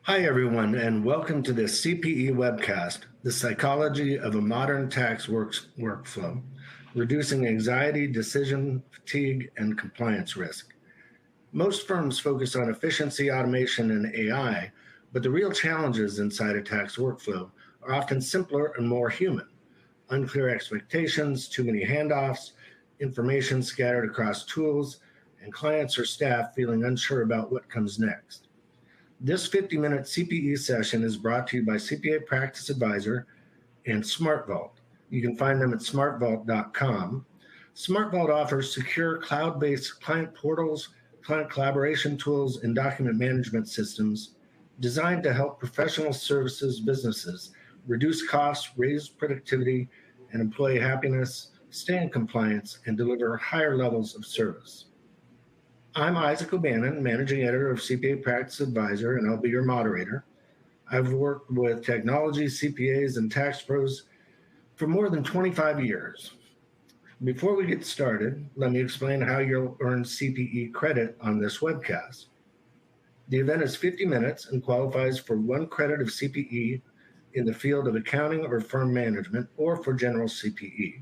Hi, everyone, and welcome to the CPE webcast, The Psychology of a Modern Tax Workflow, Reducing Anxiety, Decision Fatigue, and Compliance Risk. Most firms focus on efficiency, automation, and AI, but the real challenges inside a tax workflow are often simpler and more human. Unclear expectations, too many handoffs, information scattered across tools, and clients or staff feeling unsure about what comes next. This 50-minute CPE session is brought to you by CPA Practice Advisor and SmartVault. You can find them at smartvault.com. SmartVault offers secure cloud-based client portals, client collaboration tools, and document management systems designed to help professional services businesses reduce costs, raise productivity, and employee happiness, stay in compliance, and deliver higher levels of service. I'm Isaac O'Bannon, Managing Editor of CPA Practice Advisor, and I'll be your moderator. I've worked with technology, CPAs, and tax pros for more than 25 years. Before we get started, let me explain how you'll earn CPE credit on this webcast. The event is 50 minutes and qualifies for 1 credit of CPE in the field of accounting or firm management or for general CPE.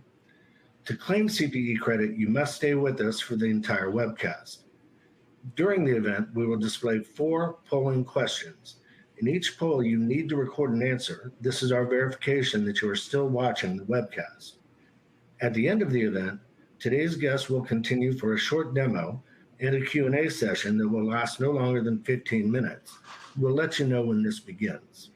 To claim CPE credit, you must stay with us for the entire webcast. During the event, we will display 4 polling questions. In each poll, you need to record an answer. This is our verification that you are still watching the webcast. At the end of the event, today's guest will continue for a short demo and a Q&A session that will last no longer than 15 minutes. We'll let you know when this begins.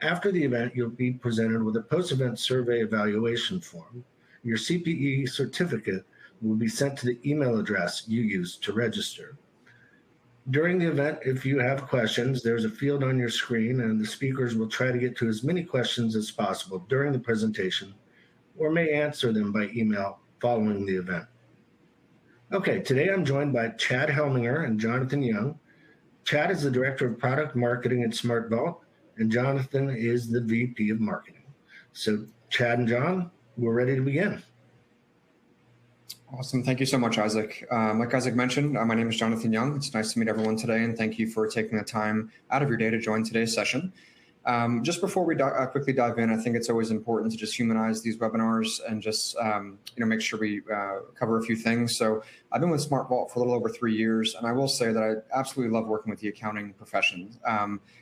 After the event, you'll be presented with a post-event survey evaluation form. Your CPE certificate will be sent to the email address you used to register. During the event, if you have questions, there's a field on your screen, and the speakers will try to get to as many questions as possible during the presentation, or may answer them by email following the event. Okay, today I'm joined by Chad Helminger and Jonathan Young. Chad is the Director of Product Marketing at SmartVault, and Jonathan is the VP of Marketing. So Chad and John, we're ready to begin. Awesome. Thank you so much, Isaac. Like Isaac mentioned, my name is Jonathan Young. It's nice to meet everyone today, and thank you for taking the time out of your day to join today's session. Just before we quickly dive in, I think it's always important to just humanize these webinars and just make sure we cover a few things. So I've been with SmartVault for a little over 3 years, and I will say that I absolutely love working with the accounting profession.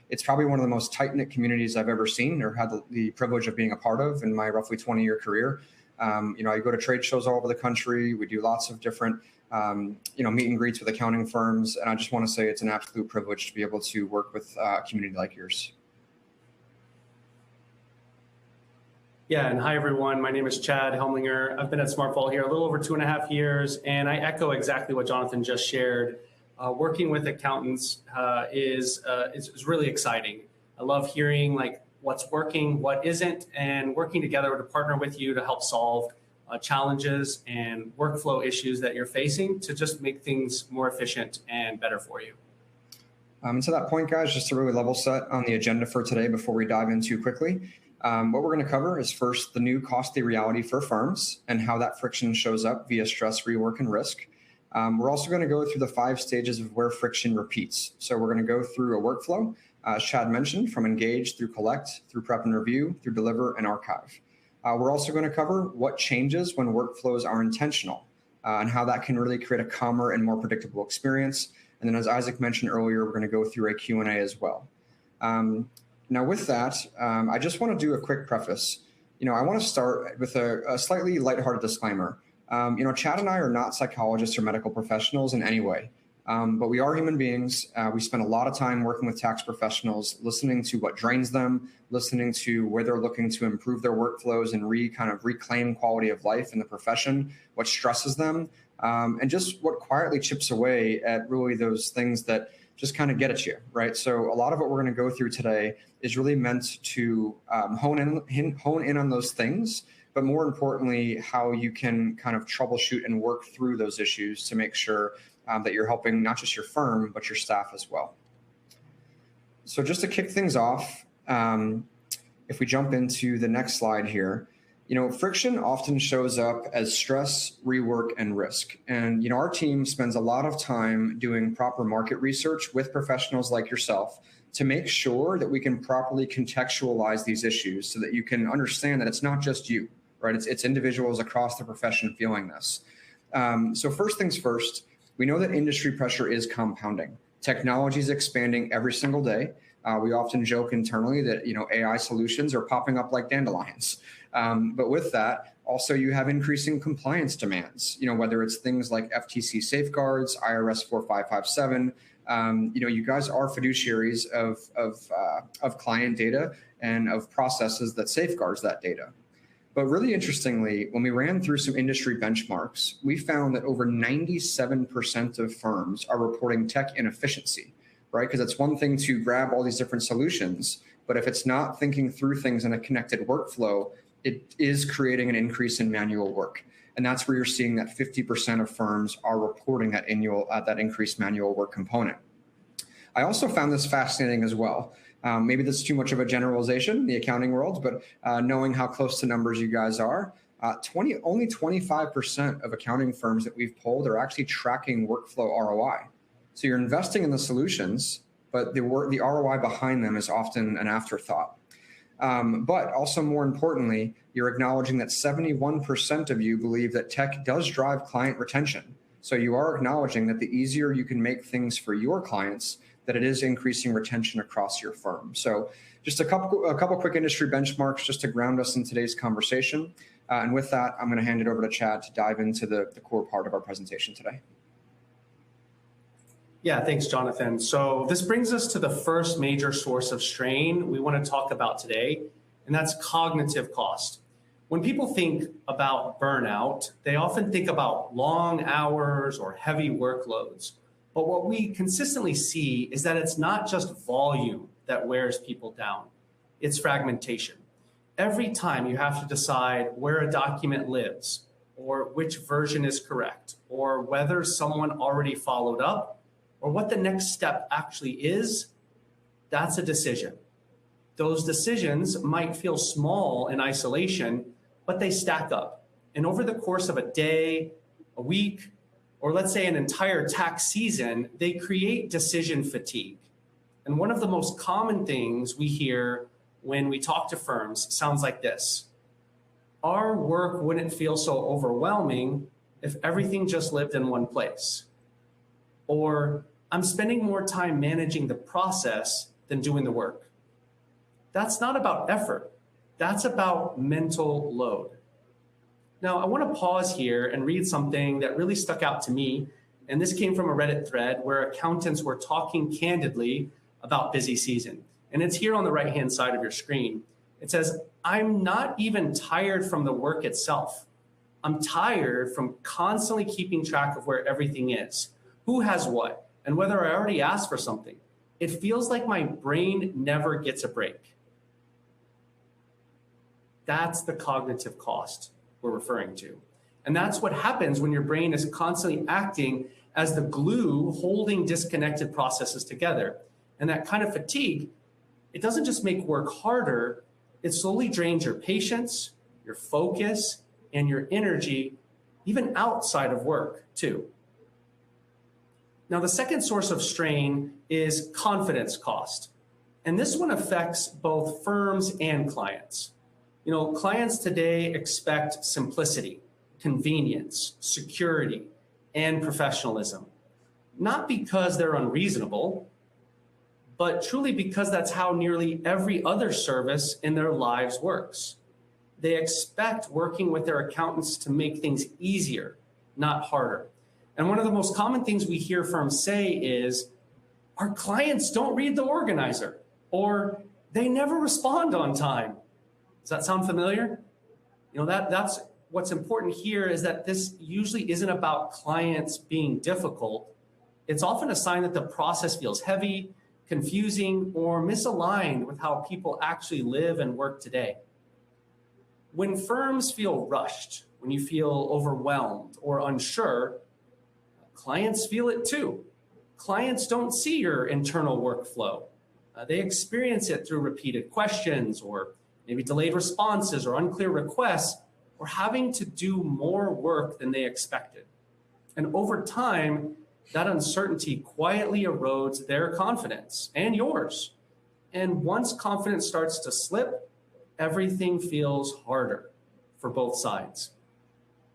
It's probably one of the most tight-knit communities I've ever seen or had the privilege of being a part of in my roughly 20-year career. I go to trade shows all over the country. We do lots of different, meet and greets with accounting firms. And I just want to say it's an absolute privilege to be able to work with a community like yours. Yeah, and hi, everyone. My name is Chad Helminger. I've been at SmartVault here a little over 2.5 years, and I echo exactly what Jonathan just shared. Working with accountants is really exciting. I love hearing what's working, what isn't, and working together to partner with you to help solve challenges and workflow issues that you're facing to just make things more efficient and better for you. To that point, guys, just to really level set on the agenda for today before we dive in too quickly, what we're going to cover is first the new costly reality for firms and how that friction shows up via stress, rework, and risk. We're also going to go through the 5 stages of where friction repeats. So we're going to go through a workflow, as Chad mentioned, from engage through collect, through prep and review, through deliver and archive. We're also going to cover what changes when workflows are intentional and how that can really create a calmer and more predictable experience. And then as Isaac mentioned earlier, we're going to go through a Q&A as well. Now with that, I just want to do a quick preface. I want to start with a slightly lighthearted disclaimer. Chad and I are not psychologists or medical professionals in any way. But we are human beings. We spend a lot of time working with tax professionals, listening to what drains them, listening to where they're looking to improve their workflows and reclaim quality of life in the profession, what stresses them, and just what quietly chips away at really those things that just kind of get at you, right? So a lot of what we're going to go through today is really meant to hone in on those things, but more importantly, how you can kind of troubleshoot and work through those issues to make sure that you're helping not just your firm, but your staff as well. So just to kick things off, if we jump into the next slide here, Friction often shows up as stress, rework, and risk. And, our team spends a lot of time doing proper market research with professionals like yourself to make sure that we can properly contextualize these issues so that you can understand that it's not just you, right? It's individuals across the profession feeling this. So first things first, we know that industry pressure is compounding. Technology is expanding every single day. We often joke internally that AI solutions are popping up like dandelions. But with that, also you have increasing compliance demands. Whether it's things like FTC safeguards, IRS 4557. You guys are fiduciaries of client data and of processes that safeguards that data. But really interestingly, when we ran through some industry benchmarks, we found that over 97% of firms are reporting tech inefficiency, right? Because it's one thing to grab all these different solutions, but if it's not thinking through things in a connected workflow, it is creating an increase in manual work. And that's where you're seeing that 50% of firms are reporting that increased manual work component. I also found this fascinating as well. Maybe that's too much of a generalization in the accounting world, but knowing how close to numbers you guys are, only 25% of accounting firms that we've polled are actually tracking workflow ROI. So you're investing in the solutions, but the ROI behind them is often an afterthought. But also more importantly, you're acknowledging that 71% of you believe that tech does drive client retention. So you are acknowledging that the easier you can make things for your clients, that it is increasing retention across your firm. So just a couple quick industry benchmarks just to ground us in today's conversation. And with that, I'm going to hand it over to Chad to dive into the core part of our presentation today. Yeah, thanks, Jonathan. So this brings us to the first major source of strain we want to talk about today, and that's cognitive cost. When people think about burnout, they often think about long hours or heavy workloads. But what we consistently see is that it's not just volume that wears people down, it's fragmentation. Every time you have to decide where a document lives, or which version is correct, or whether someone already followed up, or what the next step actually is, that's a decision. Those decisions might feel small in isolation, but they stack up. And over the course of a day, a week, or let's say an entire tax season, they create decision fatigue. And one of the most common things we hear when we talk to firms sounds like this: our work wouldn't feel so overwhelming if everything just lived in one place. Or I'm spending more time managing the process than doing the work. That's not about effort. That's about mental load. Now, I want to pause here and read something that really stuck out to me. And this came from a Reddit thread where accountants were talking candidly about busy season. And it's here on the right-hand side of your screen. It says, I'm not even tired from the work itself. I'm tired from constantly keeping track of where everything is, who has what, and whether I already asked for something. It feels like my brain never gets a break. That's the cognitive cost we're referring to. And that's what happens when your brain is constantly acting as the glue holding disconnected processes together. And that kind of fatigue, it doesn't just make work harder, it slowly drains your patience, your focus, and your energy, even outside of work too. Now, the second source of strain is confidence cost. And this one affects both firms and clients. Clients today expect simplicity, convenience, security, and professionalism. Not because they're unreasonable, but truly because that's how nearly every other service in their lives works. They expect working with their accountants to make things easier, not harder. And one of the most common things we hear firms say is, our clients don't read the organizer, or they never respond on time. Does that sound familiar? That's what's important here, is that this usually isn't about clients being difficult. It's often a sign that the process feels heavy, confusing, or misaligned with how people actually live and work today. When firms feel rushed, when you feel overwhelmed or unsure, clients feel it too. Clients don't see your internal workflow. They experience it through repeated questions or maybe delayed responses or unclear requests, or having to do more work than they expected. And over time, that uncertainty quietly erodes their confidence and yours. And once confidence starts to slip, everything feels harder for both sides.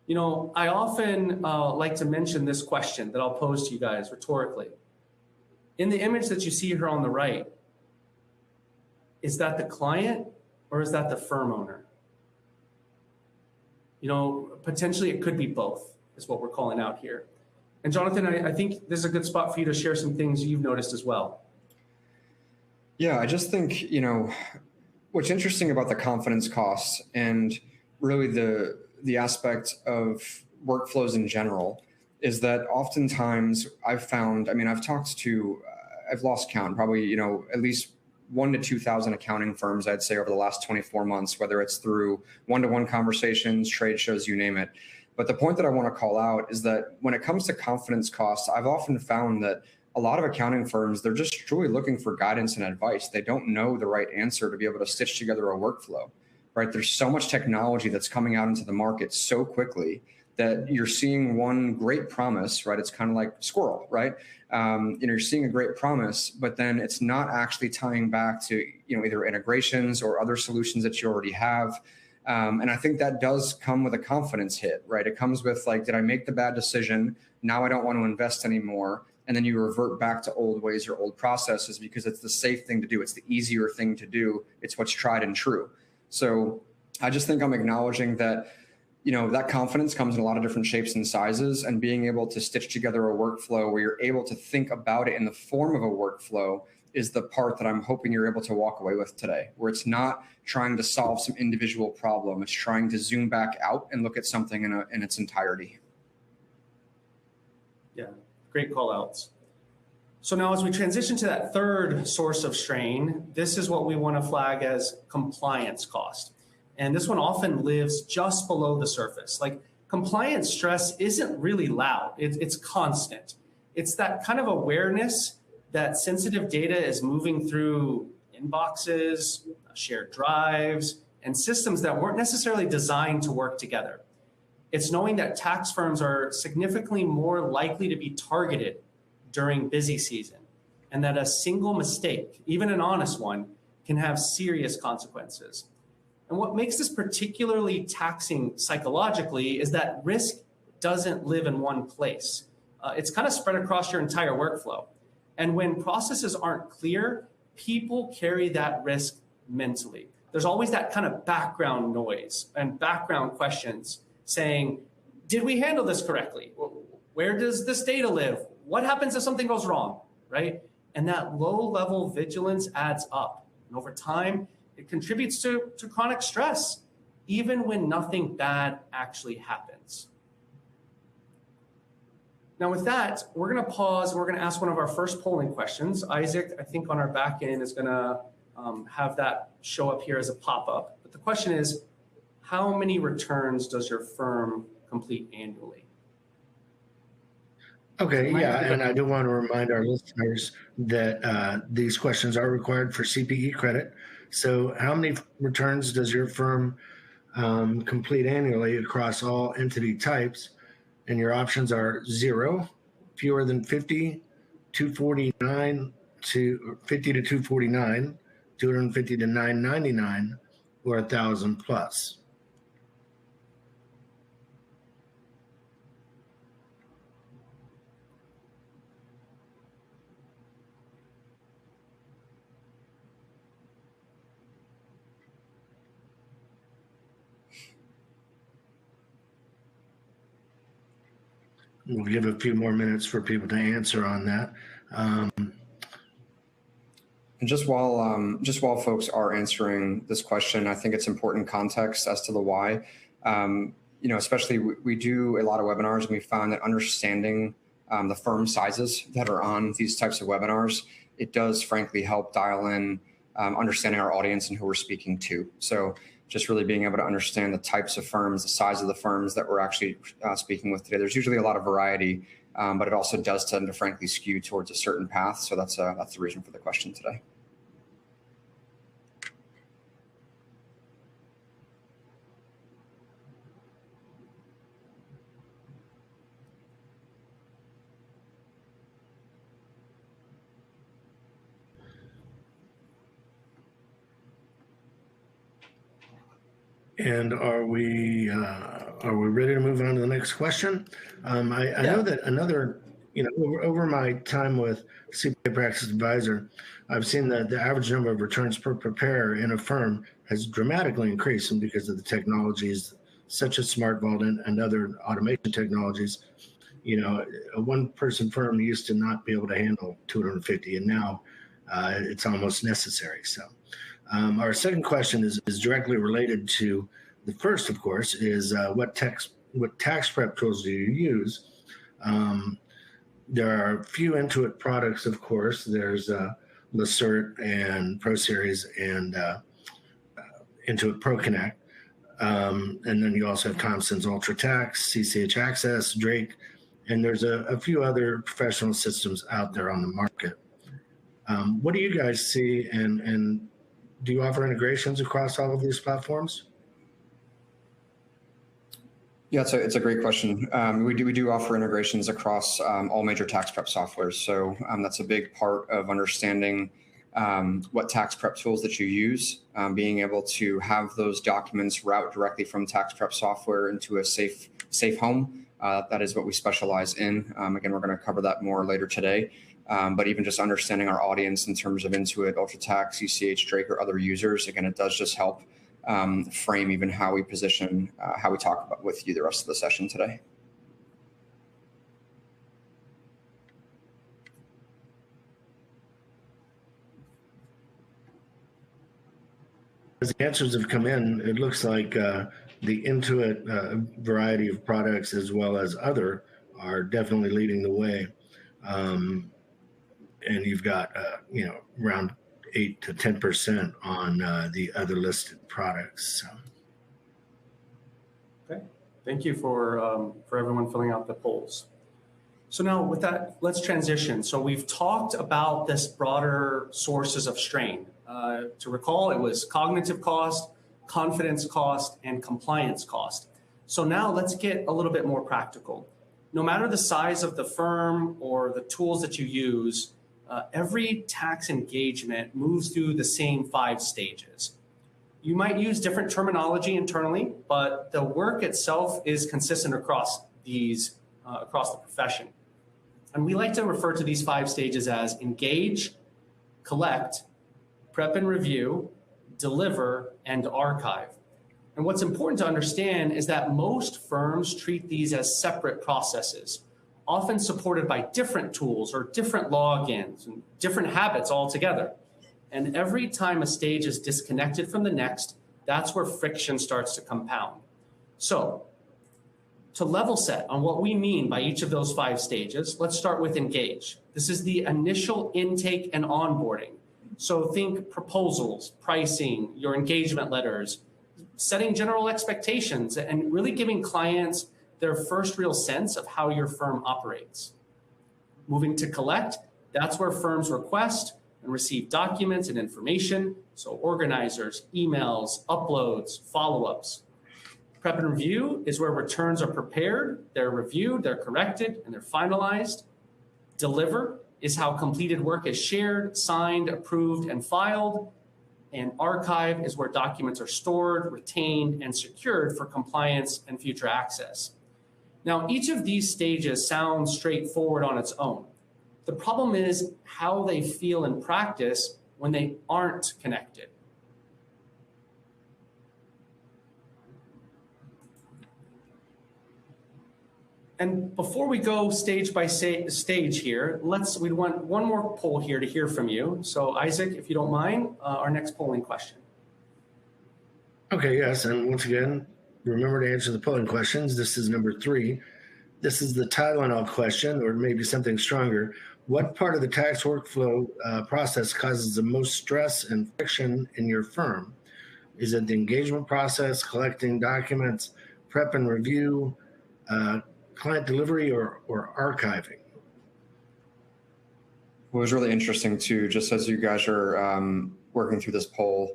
You know, I often like to mention this question that I'll pose to you guys rhetorically. In the image that you see here on the right, is that the client or is that the firm owner? You know, potentially it could be both, is what we're calling out here. And Jonathan, I think this is a good spot for you to share some things you've noticed as well. Yeah, I just think, you know, what's interesting about the confidence costs and really the aspect of workflows in general is that oftentimes I've found, I mean, I've talked to, I've lost count, probably, you know, at least 1,000 to 2,000 accounting firms, I'd say, over the last 24 months, whether it's through one-to-one conversations, trade shows, you name it. But the point that I want to call out is that when it comes to confidence costs, I've often found that a lot of accounting firms, they're just truly looking for guidance and advice. They don't know the right answer to be able to stitch together a workflow, right? There's so much technology that's coming out into the market so quickly that you're seeing one great promise, right? It's kind of like squirrel, right? You know, you're seeing a great promise, but then it's not actually tying back to, you know, either integrations or other solutions that you already have. And I think that does come with a confidence hit, right? It comes with like, did I make the bad decision? Now I don't want to invest anymore. And then you revert back to old ways or old processes because it's the safe thing to do. It's the easier thing to do. It's what's tried and true. So I just think I'm acknowledging that, you know, that confidence comes in a lot of different shapes and sizes, and being able to stitch together a workflow where you're able to think about it in the form of a workflow is the part that I'm hoping you're able to walk away with today, where it's not trying to solve some individual problem. It's trying to zoom back out and look at something in its entirety. Yeah, great call outs. So now as we transition to that third source of strain, this is what we want to flag as compliance cost. And this one often lives just below the surface. Like, compliance stress isn't really loud, it's constant. It's that kind of awareness that sensitive data is moving through inboxes, shared drives, and systems that weren't necessarily designed to work together. It's knowing that tax firms are significantly more likely to be targeted during busy season, and that a single mistake, even an honest one, can have serious consequences. And what makes this particularly taxing psychologically is that risk doesn't live in one place. It's kind of spread across your entire workflow. And when processes aren't clear, people carry that risk mentally. There's always that kind of background noise and background questions saying, did we handle this correctly? Where does this data live? What happens if something goes wrong, right? And that low-level vigilance adds up. And over time, it contributes to chronic stress, even when nothing bad actually happens. Now with that, we're gonna pause. We're gonna ask one of our first polling questions. Isaac, I think on our back end is gonna have that show up here as a pop-up. But the question is, how many returns does your firm complete annually? Okay, yeah, and I do want to remind our listeners that these questions are required for CPE credit. So how many returns does your firm complete annually across all entity types? And your options are 0, fewer than 50, 249 to 50 to 249, 250 to 999, or 1,000 plus. We'll give a few more minutes for people to answer on that. And just while folks are answering this question, I think it's important context as to the why. You know, especially we do a lot of webinars, and we found that understanding the firm sizes that are on these types of webinars, it does frankly help dial in understanding our audience and who we're speaking to. So just really being able to understand the types of firms, the size of the firms that we're actually speaking with today. There's usually a lot of variety, but it also does tend to frankly skew towards a certain path. So that's the reason for the question today. And are we ready to move on to the next question? I know that another, over my time with CPA Practice Advisor, I've seen that the average number of returns per preparer in a firm has dramatically increased, and because of the technologies such as SmartVault and other automation technologies. A one-person firm used to not be able to handle 250, and now it's almost necessary. So our second question is directly related to the first, of course, is what tax prep tools do you use? There are a few Intuit products, of course. There's Lacert and ProSeries and Intuit ProConnect. And then you also have Thompson's UltraTax, CCH Access, Drake, and there's a few other professional systems out there on the market. What do you guys see, and do you offer integrations across all of these platforms? Yeah, it's a great question. We do offer integrations across all major tax prep softwares. So that's a big part of understanding what tax prep tools that you use, being able to have those documents route directly from tax prep software into a safe home. That is what we specialize in. Again, we're going to cover that more later today. But even just understanding our audience in terms of Intuit, UltraTax, CCH, Drake, or other users, again, it does just help frame even how we position, how we talk about with you the rest of the session today. As the answers have come in, it looks like the Intuit variety of products, as well as other, are definitely leading the way. And you've got, around 8 to 10% on the other listed products. So. Okay, thank you for everyone filling out the polls. So now with that, let's transition. So we've talked about this broader sources of strain. To recall, it was cognitive cost, confidence cost, and compliance cost. So now let's get a little bit more practical. No matter the size of the firm or the tools that you use, every tax engagement moves through the same 5 stages. You might use different terminology internally, but the work itself is consistent across across the profession. And we like to refer to these 5 stages as engage, collect, prep and review, deliver, and archive. And what's important to understand is that most firms treat these as separate processes, often supported by different tools or different logins and different habits altogether. And every time a stage is disconnected from the next, that's where friction starts to compound. So to level set on what we mean by each of those 5 stages, let's start with engage. This is the initial intake and onboarding. So think proposals, pricing, your engagement letters, setting general expectations, and really giving clients their first real sense of how your firm operates. Moving to collect, that's where firms request and receive documents and information, so organizers, emails, uploads, follow-ups. Prep and review is where returns are prepared, they're reviewed, they're corrected, and they're finalized. Deliver is how completed work is shared, signed, approved, and filed. And archive is where documents are stored, retained, and secured for compliance and future access. Now, each of these stages sounds straightforward on its own. The problem is how they feel in practice when they aren't connected. And before we go stage by stage here, we want one more poll here to hear from you. So Isaac, if you don't mind, our next polling question. Okay, yes, and once again, remember to answer the polling questions. This is number 3. This is the Tylenol question, or maybe something stronger. What part of the tax workflow process causes the most stress and friction in your firm? Is it the engagement process, collecting documents, prep and review, client delivery, or archiving? What was really interesting too, just as you guys are working through this poll,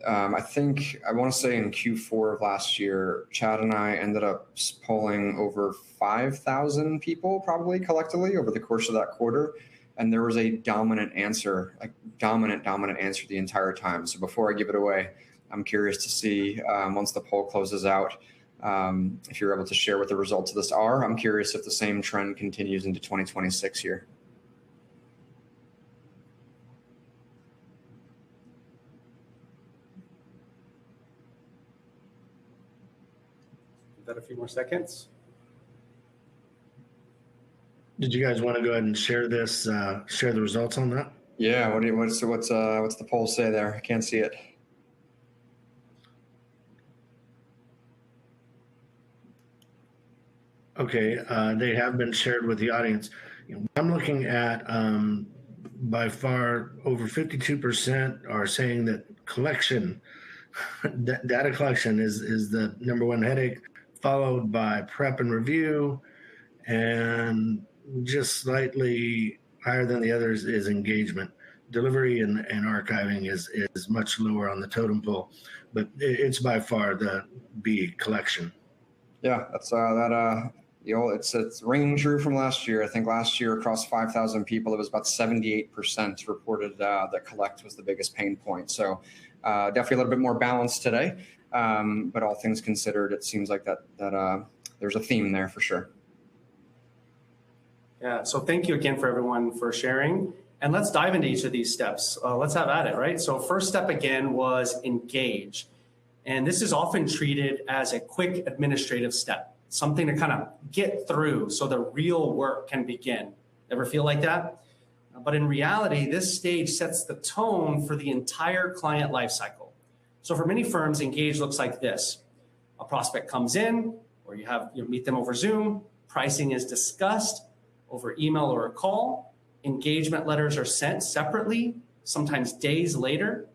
I want to say in Q4 of last year, Chad and I ended up polling over 5,000 people probably collectively over the course of that quarter. And there was a dominant answer, like dominant answer the entire time. So before I give it away, I'm curious to see once the poll closes out, if you're able to share what the results of this are. I'm curious if the same trend continues into 2026 here. Give that a few more seconds. Did you guys want to go ahead and share this, share the results on that? Yeah, what's the poll say there? I can't see it. Okay, they have been shared with the audience. I'm looking at by far over 52% are saying that collection, data collection is the number one headache, followed by prep and review, and just slightly higher than the others is engagement. Delivery and archiving is much lower on the totem pole, but it's by far the B, collection. Yeah, that's it's ringing true from last year. I think last year across 5,000 people, it was about 78% reported that collect was the biggest pain point. So definitely a little bit more balanced today. But all things considered, it seems like that there's a theme there for sure. Yeah, so thank you again for everyone for sharing. And let's dive into each of these steps. Let's have at it, right? So first step again was engage. And this is often treated as a quick administrative step, something to kind of get through so the real work can begin. Ever feel like that? But in reality, this stage sets the tone for the entire client lifecycle. So for many firms, engage looks like this. A prospect comes in, or you meet them over Zoom, pricing is discussed over email or a call, engagement letters are sent separately, sometimes days later.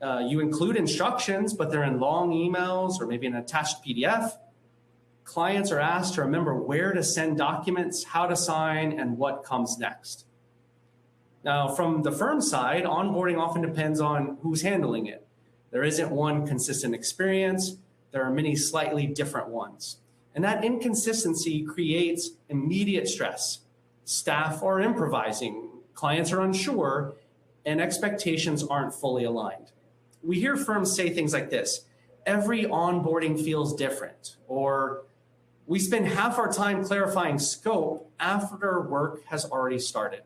You include instructions, but they're in long emails or maybe an attached PDF. Clients are asked to remember where to send documents, how to sign, and what comes next. Now, from the firm side, onboarding often depends on who's handling it. There isn't one consistent experience. There are many slightly different ones. And that inconsistency creates immediate stress. Staff are improvising, clients are unsure, and expectations aren't fully aligned. We hear firms say things like this: every onboarding feels different, or we spend half our time clarifying scope after work has already started.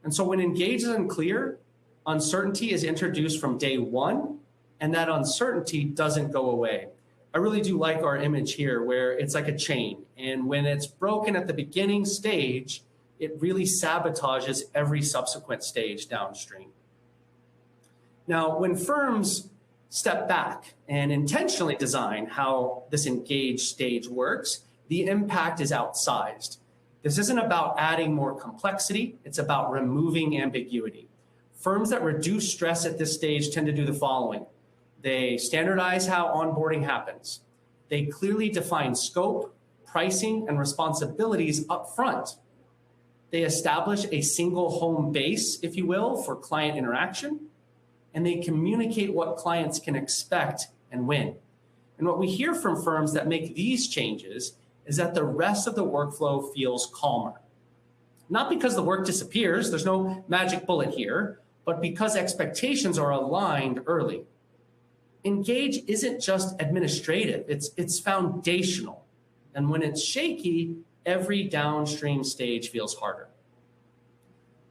And so when engage is unclear, uncertainty is introduced from day one, and that uncertainty doesn't go away. I really do like our image here where it's like a chain, and when it's broken at the beginning stage, it really sabotages every subsequent stage downstream. Now, when firms step back and intentionally design how this engaged stage works, the impact is outsized. This isn't about adding more complexity, it's about removing ambiguity. Firms that reduce stress at this stage tend to do the following. They standardize how onboarding happens. They clearly define scope, pricing, and responsibilities up front. They establish a single home base, if you will, for client interaction, and they communicate what clients can expect and when. And what we hear from firms that make these changes is that the rest of the workflow feels calmer. Not because the work disappears, there's no magic bullet here, but because expectations are aligned early. Engage isn't just administrative, it's foundational. And when it's shaky, every downstream stage feels harder.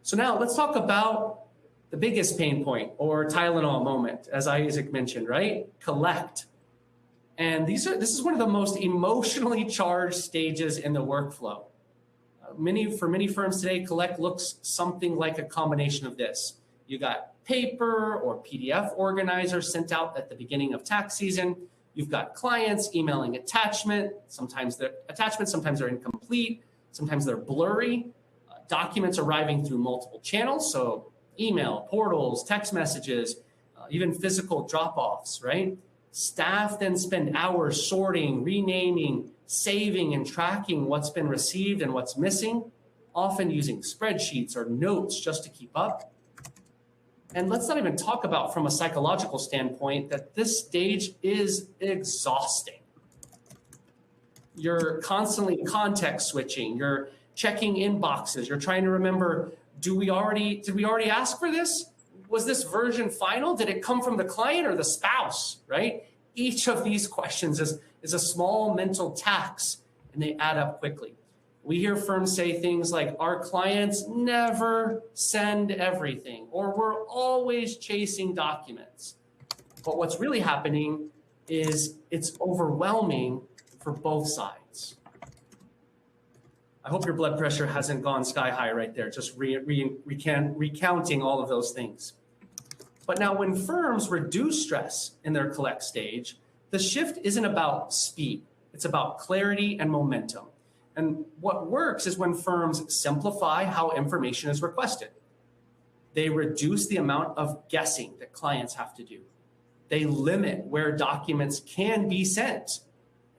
So now let's talk about the biggest pain point, or Tylenol moment, as Isaac mentioned, right? Collect. And this is one of the most emotionally charged stages in the workflow. For many firms today, collect looks something like a combination of this. You got paper or PDF organizers sent out at the beginning of tax season. You've got clients emailing sometimes they're incomplete, sometimes they're blurry. Documents arriving through multiple channels, so email, portals, text messages, even physical drop-offs, right? Staff then spend hours sorting, renaming, saving, and tracking what's been received and what's missing, often using spreadsheets or notes just to keep up. And let's not even talk about from a psychological standpoint that this stage is exhausting. You're constantly context switching, you're checking inboxes, you're trying to remember, did we already ask for this? was this version final? Did it come from the client or the spouse, right? Each of these questions is a small mental tax, and they add up quickly. We hear firms say things like, our clients never send everything, or we're always chasing documents. But what's really happening is it's overwhelming for both sides. I hope your blood pressure hasn't gone sky high right there, just recounting all of those things. But now when firms reduce stress in their collect stage, the shift isn't about speed. It's about clarity and momentum. And what works is when firms simplify how information is requested. They reduce the amount of guessing that clients have to do. They limit where documents can be sent,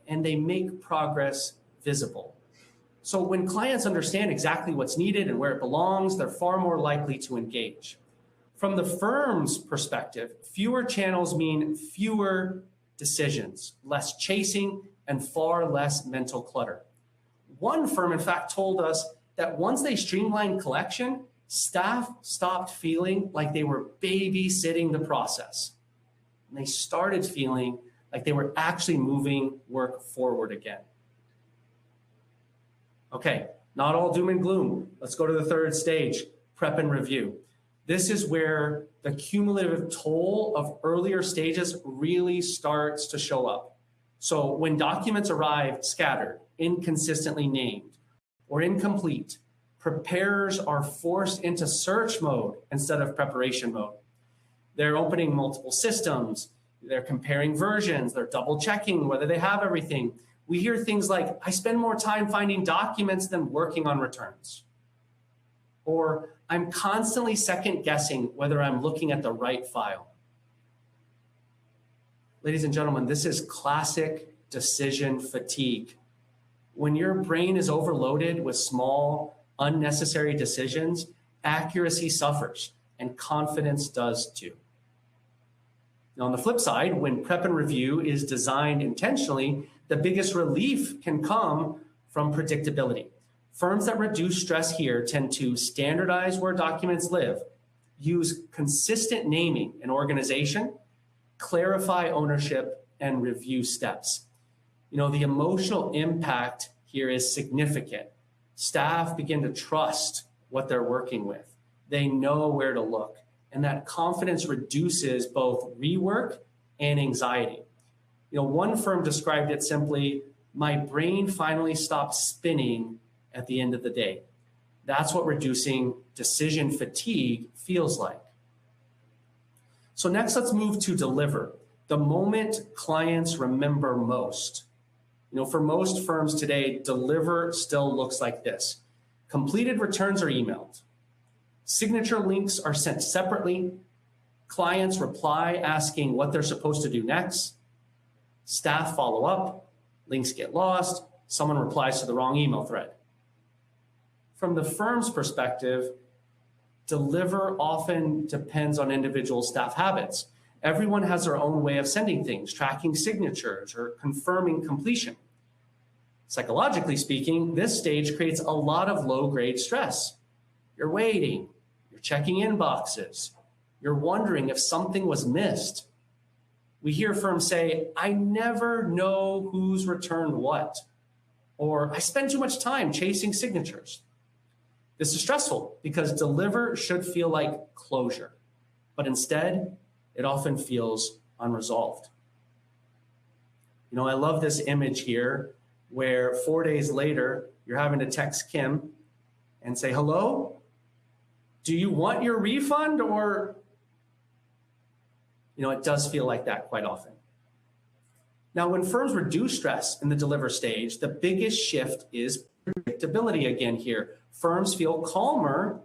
and they make progress visible. So when clients understand exactly what's needed and where it belongs, they're far more likely to engage. From the firm's perspective, fewer channels mean fewer decisions, less chasing, and far less mental clutter. One firm, in fact, told us that once they streamlined collection, staff stopped feeling like they were babysitting the process. And they started feeling like they were actually moving work forward again. Okay, not all doom and gloom. Let's go to the third stage, prep and review. This is where the cumulative toll of earlier stages really starts to show up. So when documents arrive scattered, inconsistently named, or incomplete, preparers are forced into search mode instead of preparation mode. They're opening multiple systems, they're comparing versions, they're double checking whether they have everything. We hear things like, I spend more time finding documents than working on returns. Or I'm constantly second guessing whether I'm looking at the right file. Ladies and gentlemen, this is classic decision fatigue. When your brain is overloaded with small, unnecessary decisions, accuracy suffers and confidence does too. Now, on the flip side, when prep and review is designed intentionally, the biggest relief can come from predictability. Firms that reduce stress here tend to standardize where documents live, use consistent naming and organization, clarify ownership, and review steps. You know, the emotional impact here is significant. Staff begin to trust what they're working with. They know where to look, and that confidence reduces both rework and anxiety. You know, one firm described it simply, my brain finally stopped spinning at the end of the day. That's what reducing decision fatigue feels like. So next, let's move to deliver, the moment clients remember most. You know, for most firms today, deliver still looks like this. Completed returns are emailed. Signature links are sent separately. Clients reply asking what they're supposed to do next. Staff follow up. Links get lost. Someone replies to the wrong email thread. From the firm's perspective, deliver often depends on individual staff habits. Everyone has their own way of sending things, tracking signatures or confirming completion. Psychologically speaking, this stage creates a lot of low-grade stress. You're waiting, you're checking inboxes, you're wondering if something was missed. We hear firms say, I never know who's returned what, or I spend too much time chasing signatures. This is stressful because deliver should feel like closure, but instead, it often feels unresolved. You know, I love this image here where 4 days later, you're having to text Kim and say, hello, do you want your refund? Or, you know, it does feel like that quite often. Now, when firms reduce stress in the deliver stage, the biggest shift is predictability again here. Firms feel calmer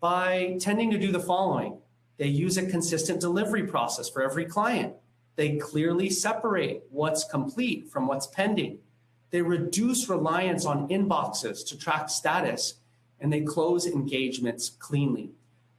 by tending to do the following. They use a consistent delivery process for every client. They clearly separate what's complete from what's pending. They reduce reliance on inboxes to track status, and they close engagements cleanly.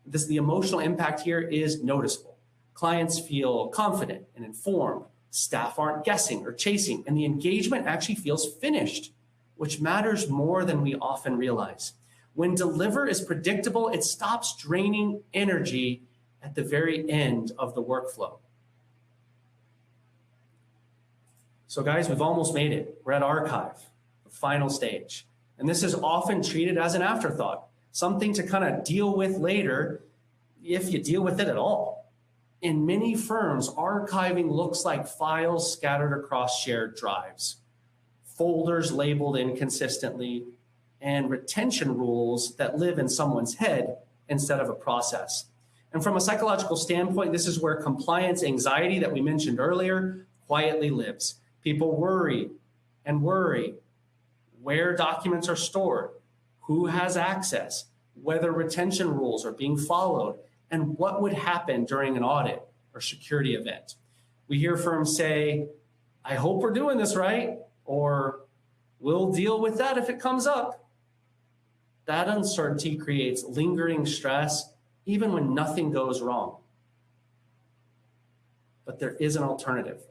The emotional impact here is noticeable. Clients feel confident and informed. Staff aren't guessing or chasing, and the engagement actually feels finished, which matters more than we often realize. When deliver is predictable, it stops draining energy at the very end of the workflow. So guys, we've almost made it. We're at archive, the final stage. And this is often treated as an afterthought, something to kind of deal with later, if you deal with it at all. In many firms, archiving looks like files scattered across shared drives, folders labeled inconsistently, and retention rules that live in someone's head instead of a process. And from a psychological standpoint, this is where compliance anxiety that we mentioned earlier quietly lives. People worry where documents are stored, who has access, whether retention rules are being followed, and what would happen during an audit or security event. We hear firms say, I hope we're doing this right, or we'll deal with that if it comes up. That uncertainty creates lingering stress, even when nothing goes wrong. But there is an alternative.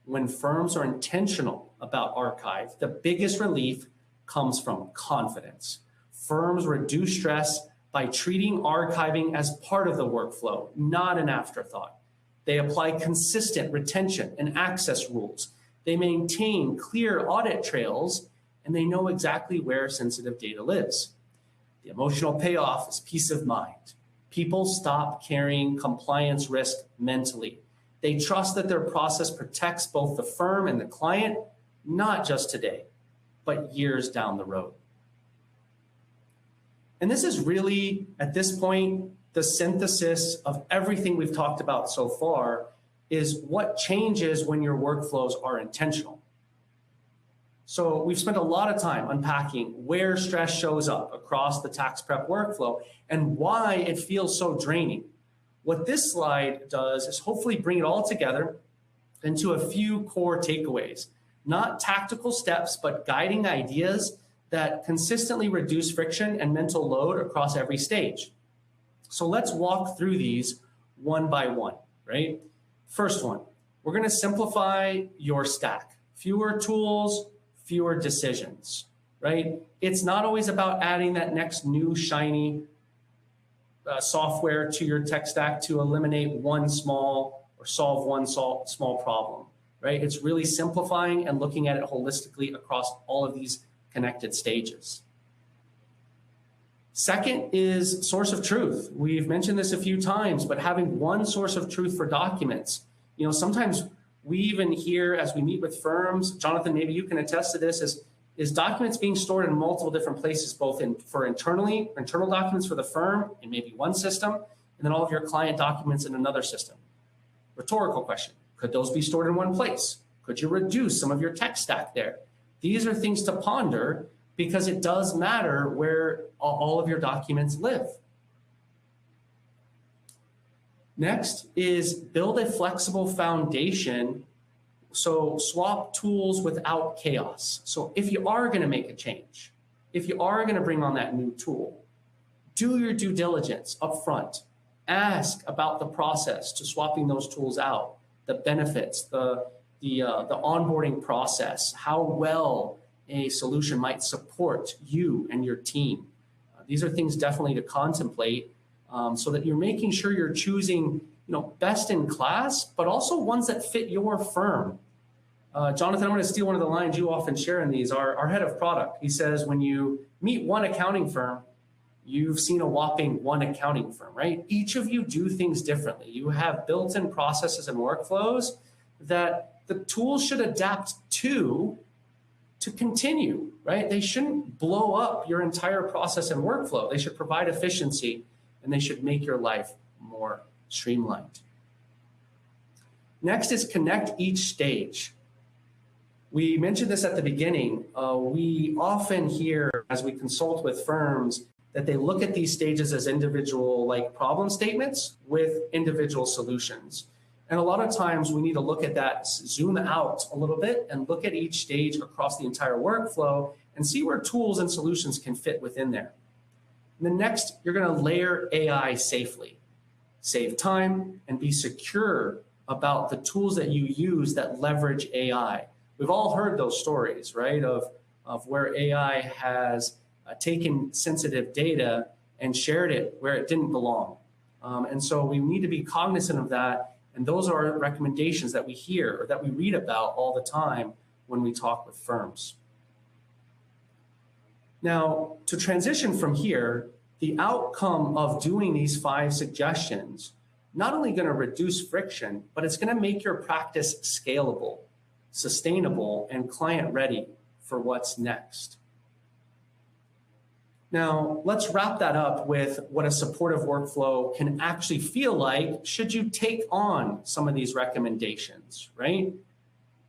When firms are intentional about archive, the biggest relief comes from confidence. Firms reduce stress by treating archiving as part of the workflow, not an afterthought. They apply consistent retention and access rules. They maintain clear audit trails, and they know exactly where sensitive data lives. The emotional payoff is peace of mind. People stop carrying compliance risk mentally. They trust that their process protects both the firm and the client, not just today, but years down the road. And this is really, at this point, the synthesis of everything we've talked about so far is what changes when your workflows are intentional. So we've spent a lot of time unpacking where stress shows up across the tax prep workflow and why it feels so draining. What this slide does is hopefully bring it all together into a few core takeaways, not tactical steps, but guiding ideas that consistently reduce friction and mental load across every stage. So let's walk through these one by one, right? First one, we're going to simplify your stack. Fewer tools, fewer decisions, right? It's not always about adding that next new shiny software to your tech stack to eliminate one small or solve one small problem, right? It's really simplifying and looking at it holistically across all of these connected stages. Second is source of truth. We've mentioned this a few times, but having one source of truth for documents, sometimes we even hear as we meet with firms, Jonathan, maybe you can attest to this, is documents being stored in multiple different places, both for internal documents for the firm in maybe one system, and then all of your client documents in another system. Rhetorical question, could those be stored in one place? Could you reduce some of your tech stack there? These are things to ponder because it does matter where all of your documents live. Next is build a flexible foundation. So swap tools without chaos. So if you are going to make a change, if you are going to bring on that new tool, do your due diligence up front. Ask about the process to swapping those tools out, the benefits, the onboarding process, how well a solution might support you and your team. These are things definitely to contemplate so that you're making sure you're choosing best in class, but also ones that fit your firm. Jonathan, I'm going to steal one of the lines you often share in these. Our head of product, he says, when you meet one accounting firm, you've seen a whopping one accounting firm, right? Each of you do things differently. You have built-in processes and workflows that the tools should adapt to continue, right? They shouldn't blow up your entire process and workflow. They should provide efficiency, and they should make your life more streamlined. Next is connect each stage. We mentioned this at the beginning. We often hear as we consult with firms that they look at these stages as individual problem statements with individual solutions. And a lot of times we need to look at that, zoom out a little bit and look at each stage across the entire workflow and see where tools and solutions can fit within there. And then next, you're going to layer AI safely, save time, and be secure about the tools that you use that leverage AI. We've all heard those stories, right, of where AI has taken sensitive data and shared it where it didn't belong. And so we need to be cognizant of that. And those are recommendations that we hear or that we read about all the time when we talk with firms. Now, to transition from here, the outcome of doing these 5 suggestions, not only going to reduce friction, but it's going to make your practice scalable, sustainable, and client ready for what's next. Now, let's wrap that up with what a supportive workflow can actually feel like should you take on some of these recommendations, right?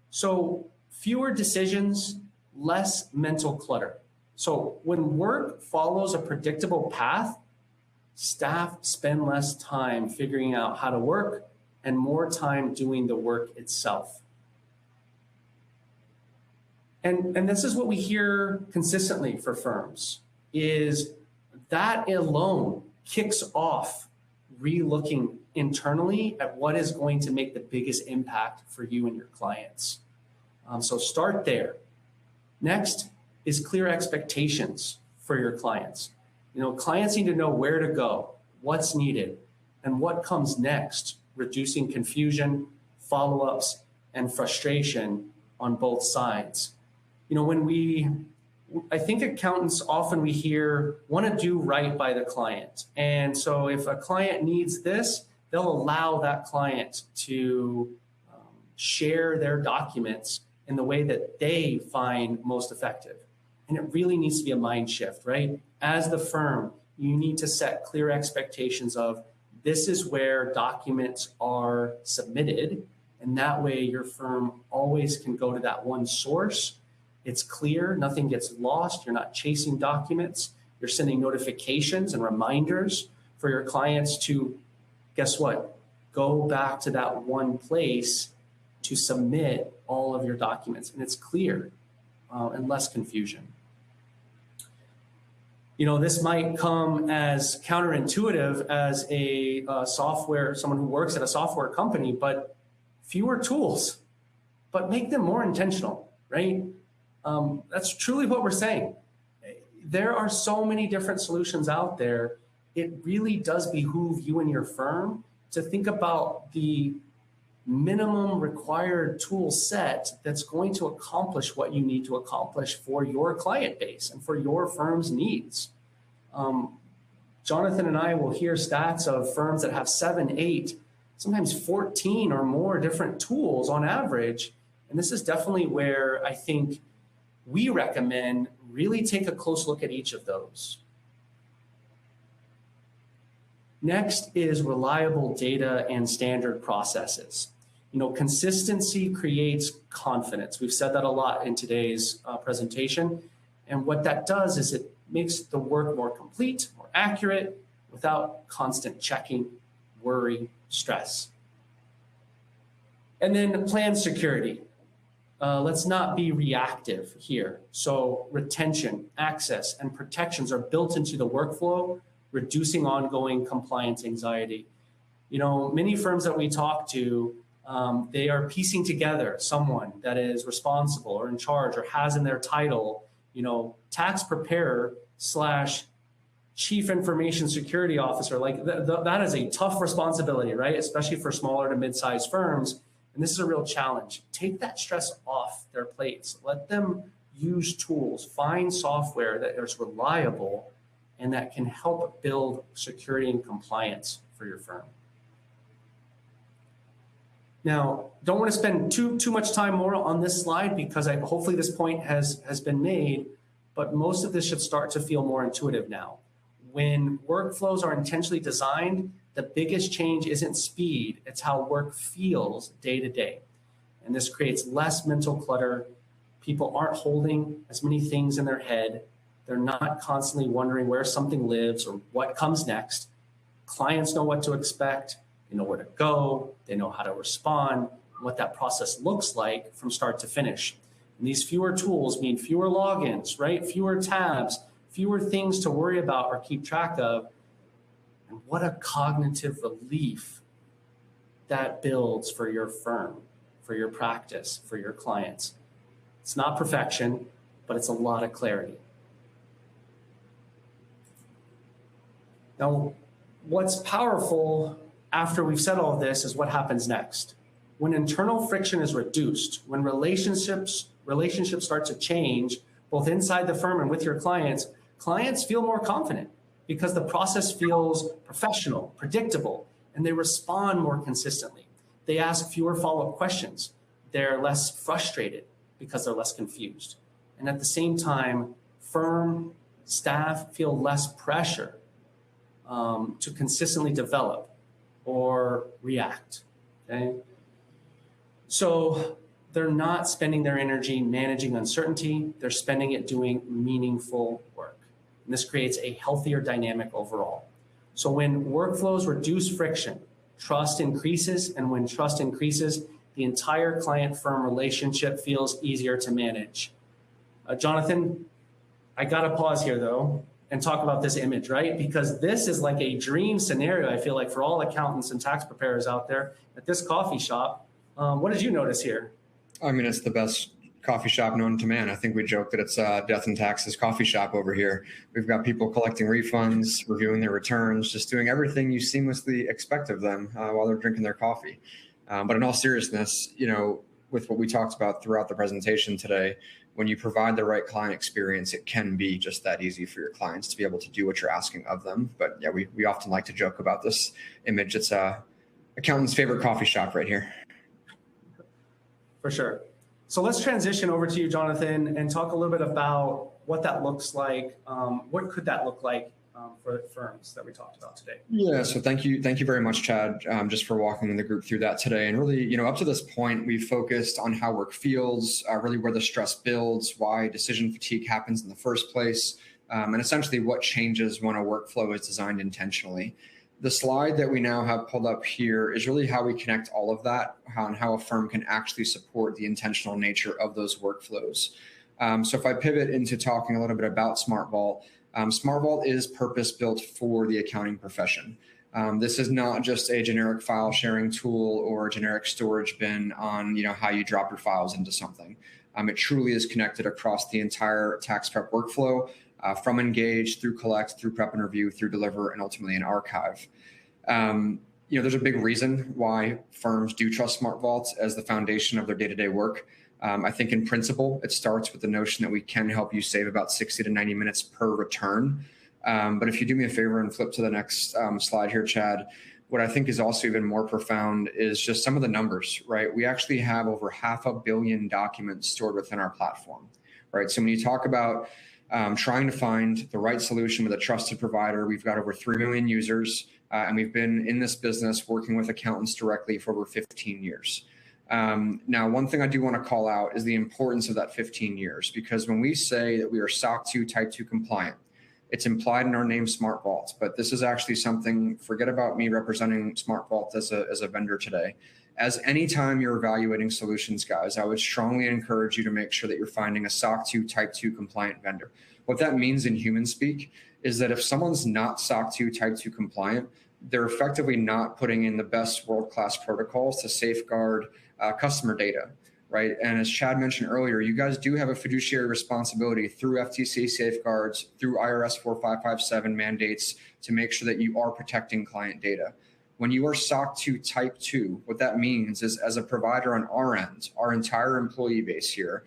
So fewer decisions, less mental clutter. So when work follows a predictable path, staff spend less time figuring out how to work and more time doing the work itself. And this is what we hear consistently for firms, is that alone kicks off re-looking internally at what is going to make the biggest impact for you and your clients. So start there. Next is clear expectations for your clients. Clients need to know where to go, what's needed, and what comes next, reducing confusion, follow-ups, and frustration on both sides. I think accountants often we hear want to do right by the client. And so if a client needs this, they'll allow that client to share their documents in the way that they find most effective. And it really needs to be a mind shift, right? As the firm, you need to set clear expectations of this is where documents are submitted. And that way your firm always can go to that one source. It's clear, nothing gets lost. You're not chasing documents. You're sending notifications and reminders for your clients to, guess what? Go back to that one place to submit all of your documents. And it's clear and less confusion. This might come as counterintuitive as someone who works at a software company, but fewer tools, but make them more intentional, right? That's truly what we're saying. There are so many different solutions out there. It really does behoove you and your firm to think about the minimum required tool set that's going to accomplish what you need to accomplish for your client base and for your firm's needs. Jonathan and I will hear stats of firms that have 7, 8, sometimes 14 or more different tools on average. And this is definitely where I think we recommend really take a close look at each of those. Next is reliable data and standard processes. Consistency creates confidence. We've said that a lot in today's presentation. And what that does is it makes the work more complete, more accurate, without constant checking, worry, stress. And then plan security. Let's not be reactive here. So retention, access, and protections are built into the workflow, reducing ongoing compliance anxiety. Many firms that we talk to, they are piecing together someone that is responsible or in charge or has in their title, tax preparer / chief information security officer. Like that is a tough responsibility, right? Especially for smaller to mid-sized firms. And this is a real challenge. Take that stress off their plates. Let them use tools, find software that is reliable and that can help build security and compliance for your firm. Now, don't want to spend too much time more on this slide because hopefully this point has been made, but most of this should start to feel more intuitive now. When workflows are intentionally designed, the biggest change isn't speed, it's how work feels day to day. And this creates less mental clutter. People aren't holding as many things in their head. They're not constantly wondering where something lives or what comes next. Clients know what to expect. They know where to go. They know how to respond, what that process looks like from start to finish. And these fewer tools mean fewer logins, right? Fewer tabs, fewer things to worry about or keep track of. And what a cognitive relief that builds for your firm, for your practice, for your clients. It's not perfection, but it's a lot of clarity. Now, What's powerful after we've said all of this is what happens next. When internal friction is reduced, when relationships start to change, both inside the firm and with your clients feel more confident because the process feels professional, predictable, and they respond more consistently. They ask fewer follow-up questions. They're less frustrated because they're less confused. And at the same time, firm staff feel less pressure to consistently develop or react, okay? So they're not spending their energy managing uncertainty, they're spending it doing meaningful work. And this creates a healthier dynamic overall. So when workflows reduce friction, trust increases, and when trust increases, the entire client-firm relationship feels easier to manage. Jonathan, I gotta pause here though, and talk about this image, right? Because this is like a dream scenario, I feel like, for all accountants and tax preparers out there at this coffee shop. What did you notice here? I mean, it's the best coffee shop known to man. I think we joke that it's Death and Taxes coffee shop over here. We've got people collecting refunds, reviewing their returns, just doing everything you seamlessly expect of them while they're drinking their coffee. But in all seriousness, with what we talked about throughout the presentation today, when you provide the right client experience, it can be just that easy for your clients to be able to do what you're asking of them. But yeah, we often like to joke about this image. It's accountant's favorite coffee shop right here. For sure. So let's transition over to you, Jonathan, and talk a little bit about what that looks like. What could that look like for the firms that we talked about today? Yeah, so thank you very much, Chad, just for walking the group through that today. And really, up to this point, we've focused on how work feels, really where the stress builds, why decision fatigue happens in the first place, and essentially what changes when a workflow is designed intentionally. The slide that we now have pulled up here is really how we connect all of that and how a firm can actually support the intentional nature of those workflows. So if I pivot into talking a little bit about SmartVault, SmartVault is purpose-built for the accounting profession. This is not just a generic file sharing tool or a generic storage bin on how you drop your files into something. It truly is connected across the entire tax prep workflow, from engage through collect, through prep and review, through deliver, and ultimately an archive. There's a big reason why firms do trust SmartVault as the foundation of their day-to-day work. I think in principle, it starts with the notion that we can help you save about 60 to 90 minutes per return. But if you do me a favor and flip to the next slide here, Chad, what I think is also even more profound is just some of the numbers, right? We actually have over 500 million documents stored within our platform, right? So when you talk about trying to find the right solution with a trusted provider, we've got over 3 million users, and we've been in this business working with accountants directly for over 15 years. Now, one thing I do want to call out is the importance of that 15 years, because when we say that we are SOC 2 Type 2 compliant, it's implied in our name SmartVault, but this is actually something, forget about me representing SmartVault as a vendor today. As anytime you're evaluating solutions, guys, I would strongly encourage you to make sure that you're finding a SOC 2 Type 2 compliant vendor. What that means in human speak is that if someone's not SOC 2 Type 2 compliant, they're effectively not putting in the best world-class protocols to safeguard customer data, right? And as Chad mentioned earlier, you guys do have a fiduciary responsibility through FTC safeguards, through IRS 4557 mandates to make sure that you are protecting client data. When you are SOC 2 Type 2, what that means is, as a provider on our end, our entire employee base here,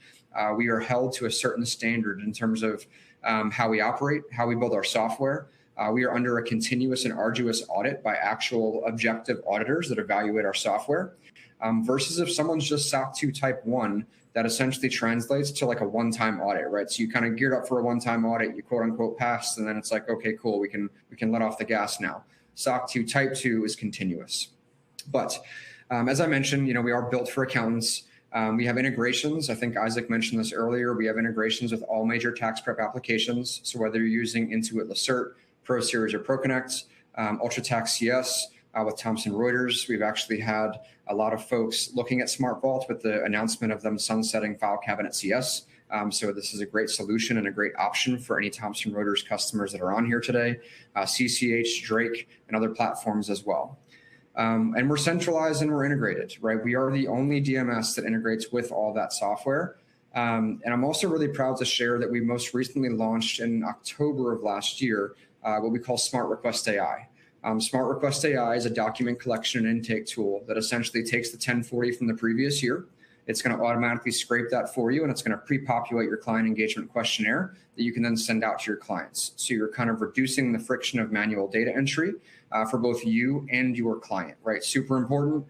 we are held to a certain standard in terms of how we operate, how we build our software. We are under a continuous and arduous audit by actual objective auditors that evaluate our software. Versus if someone's just SOC 2 Type 1, that essentially translates to like a one-time audit, right? So you kind of geared up for a one-time audit, you quote unquote passed, and then it's like, okay, cool, we can let off the gas now. SOC 2 Type 2 is continuous. But as I mentioned, we are built for accountants. We have integrations. I think Isaac mentioned this earlier. We have integrations with all major tax prep applications. So whether you're using Intuit Lacert, ProSeries, or ProConnect, UltraTax CS, with Thomson Reuters, we've actually had a lot of folks looking at SmartVault with the announcement of them sunsetting File Cabinet CS. So this is a great solution and a great option for any Thomson Reuters customers that are on here today, CCH, Drake, and other platforms as well. And we're centralized and we're integrated, right? We are the only DMS that integrates with all that software. And I'm also really proud to share that we most recently launched in October of last year what we call Smart Request AI. Smart Request AI is a document collection and intake tool that essentially takes the 1040 from the previous year. It's going to automatically scrape that for you, and it's going to pre-populate your client engagement questionnaire that you can then send out to your clients. So you're kind of reducing the friction of manual data entry for both you and your client, right? Super important.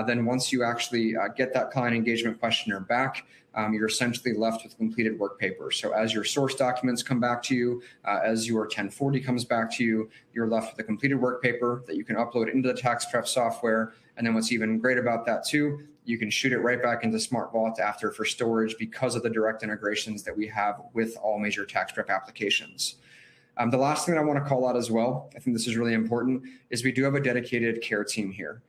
Then once you actually get that client engagement questionnaire back, you're essentially left with completed work paper. So as your source documents come back to you, as your 1040 comes back to you, you're left with a completed work paper that you can upload into the tax prep software. And then what's even great about that too, you can shoot it right back into SmartVault after for storage because of the direct integrations that we have with all major tax prep applications. The last thing I want to call out as well, I think this is really important, is we do have a dedicated care team here.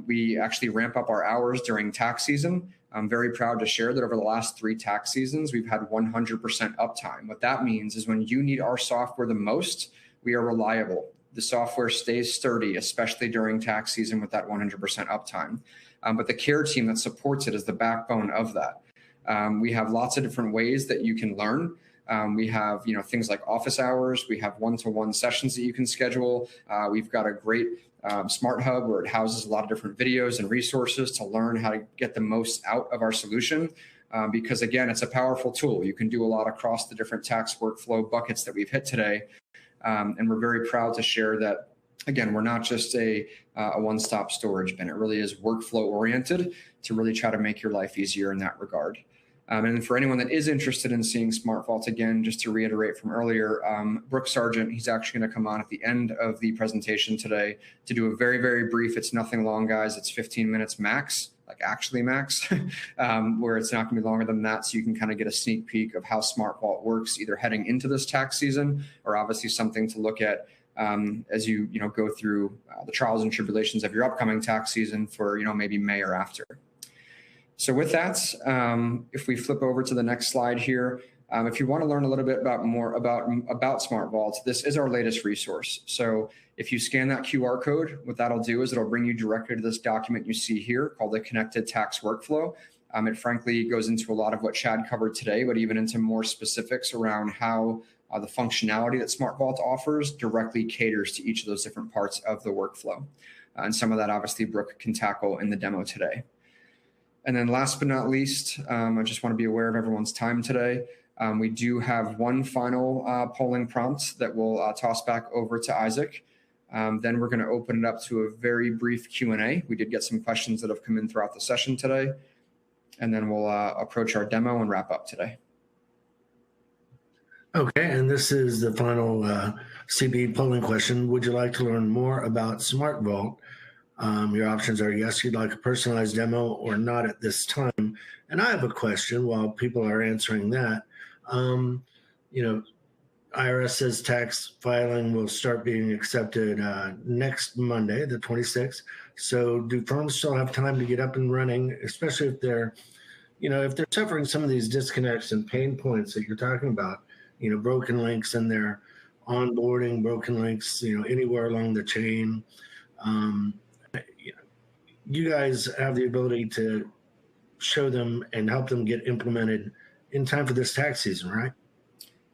We actually ramp up our hours during tax season. I'm very proud to share that over the last 3 tax seasons, we've had 100% uptime. What that means is when you need our software the most, we are reliable. The software stays sturdy, especially during tax season with that 100% uptime. But the care team that supports it is the backbone of that. We have lots of different ways that you can learn. We have, things like office hours. We have one-to-one sessions that you can schedule. We've got a great Smart Hub where it houses a lot of different videos and resources to learn how to get the most out of our solution. Because again, it's a powerful tool. You can do a lot across the different tax workflow buckets that we've hit today. And we're very proud to share that, again, we're not just a one-stop storage bin. It really is workflow oriented to really try to make your life easier in that regard. And for anyone that is interested in seeing SmartVault, again, just to reiterate from earlier, Brooke Sargent, he's actually going to come on at the end of the presentation today to do a very, very brief, it's nothing long, guys, it's 15 minutes max, like actually max, where it's not going to be longer than that. So you can kind of get a sneak peek of how SmartVault works, either heading into this tax season or obviously something to look at as you go through the trials and tribulations of your upcoming tax season for maybe May or after. So with that, if we flip over to the next slide here, if you want to learn a little bit more about SmartVault, this is our latest resource. So if you scan that QR code, what that'll do is it'll bring you directly to this document you see here called the Connected Tax Workflow. It frankly goes into a lot of what Chad covered today, but even into more specifics around how the functionality that SmartVault offers directly caters to each of those different parts of the workflow. And some of that obviously Brooke can tackle in the demo today. And then last but not least, I just want to be aware of everyone's time today. We do have one final polling prompt that we'll toss back over to Isaac. Then we're going to open it up to a very brief Q&A. We did get some questions that have come in throughout the session today. And then we'll approach our demo and wrap up today. Okay, and this is the final CPE polling question. Would you like to learn more about SmartVault? Your options are yes, you'd like a personalized demo, or not at this time. And I have a question while people are answering that. IRS says tax filing will start being accepted next Monday, the 26th. So do firms still have time to get up and running, especially if they're suffering some of these disconnects and pain points that you're talking about, broken links in their onboarding, broken links, anywhere along the chain. You guys have the ability to show them and help them get implemented in time for this tax season, right?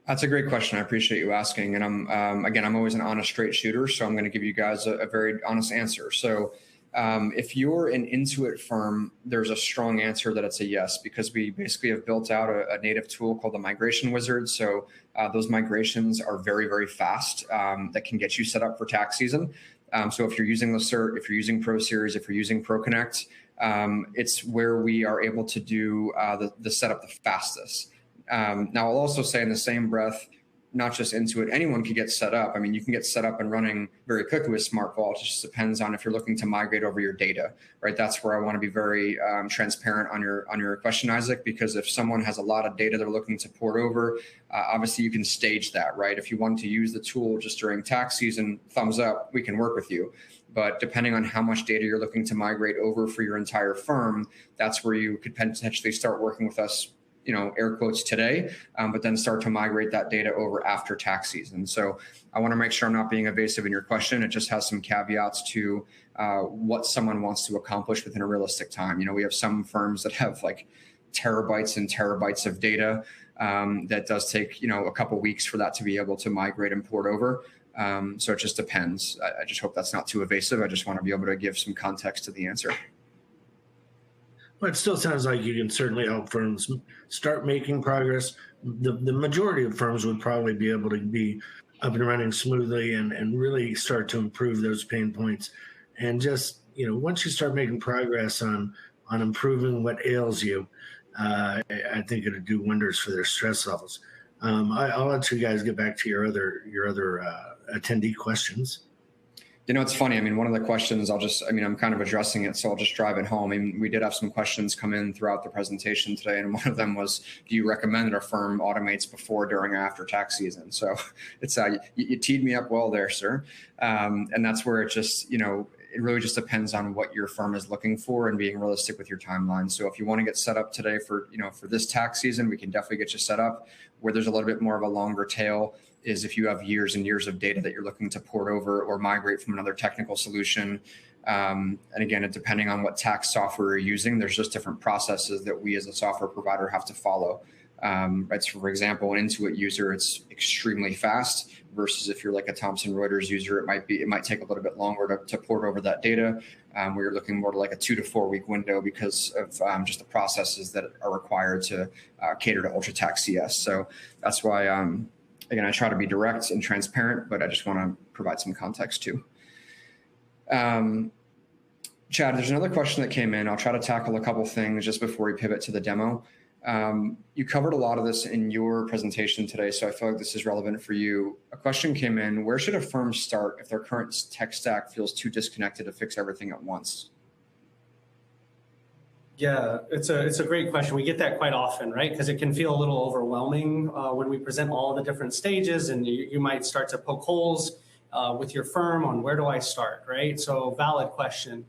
That's a great question. I appreciate you asking. And I'm always an honest, straight shooter. So I'm going to give you guys a very honest answer. So if you're an Intuit firm, there's a strong answer that it's a yes, because we basically have built out a native tool called the Migration Wizard. So those migrations are very, very fast that can get you set up for tax season. So if you're using the CERT, if you're using Pro Series, if you're using ProConnect, it's where we are able to do the setup the fastest. Now, I'll also say in the same breath, not just Intuit, anyone can get set up. I mean, you can get set up and running very quickly with SmartVault. It just depends on if you're looking to migrate over your data, right? That's where I want to be very transparent on your question, Isaac, because if someone has a lot of data they're looking to port over, obviously you can stage that, right? If you want to use the tool just during tax season, thumbs up, we can work with you. But depending on how much data you're looking to migrate over for your entire firm, that's where you could potentially start working with us, air quotes today, but then start to migrate that data over after tax season. So I want to make sure I'm not being evasive in your question. It just has some caveats to what someone wants to accomplish within a realistic time. We have some firms that have like terabytes and terabytes of data that does take, a couple weeks for that to be able to migrate and port over. So it just depends. I just hope that's not too evasive. I just want to be able to give some context to the answer. Well, it still sounds like you can certainly help firms start making progress. The majority of firms would probably be able to be up and running smoothly and really start to improve those pain points. And just, once you start making progress on improving what ails you, I think it'll do wonders for their stress levels. I'll let you guys get back to your other attendee questions. It's funny. I mean, one of the questions I'm kind of addressing it, so I'll just drive it home. I mean, we did have some questions come in throughout the presentation today, and one of them was, do you recommend that a firm automates before, during, or after tax season? So it's, you teed me up well there, sir. And that's where it just, it really just depends on what your firm is looking for and being realistic with your timeline. So if you want to get set up today for this tax season, we can definitely get you set up. Where there's a little bit more of a longer tail is if you have years and years of data that you're looking to port over or migrate from another technical solution. And again, depending on what tax software you're using, there's just different processes that we as a software provider have to follow. Right. So for example, an Intuit user, it's extremely fast versus if you're like a Thomson Reuters user, it might take a little bit longer to port over that data. Where you're looking more to like a 2 to 4 week window because of just the processes that are required to cater to UltraTax CS. So that's why, again, I try to be direct and transparent, but I just want to provide some context too. Chad, there's another question that came in. I'll try to tackle a couple things just before we pivot to the demo. You covered a lot of this in your presentation today, so I feel like this is relevant for you. A question came in, where should a firm start if their current tech stack feels too disconnected to fix everything at once? Yeah, it's a great question. We get that quite often, right? Because it can feel a little overwhelming when we present all the different stages, and you might start to poke holes with your firm on where do I start, right? So valid question.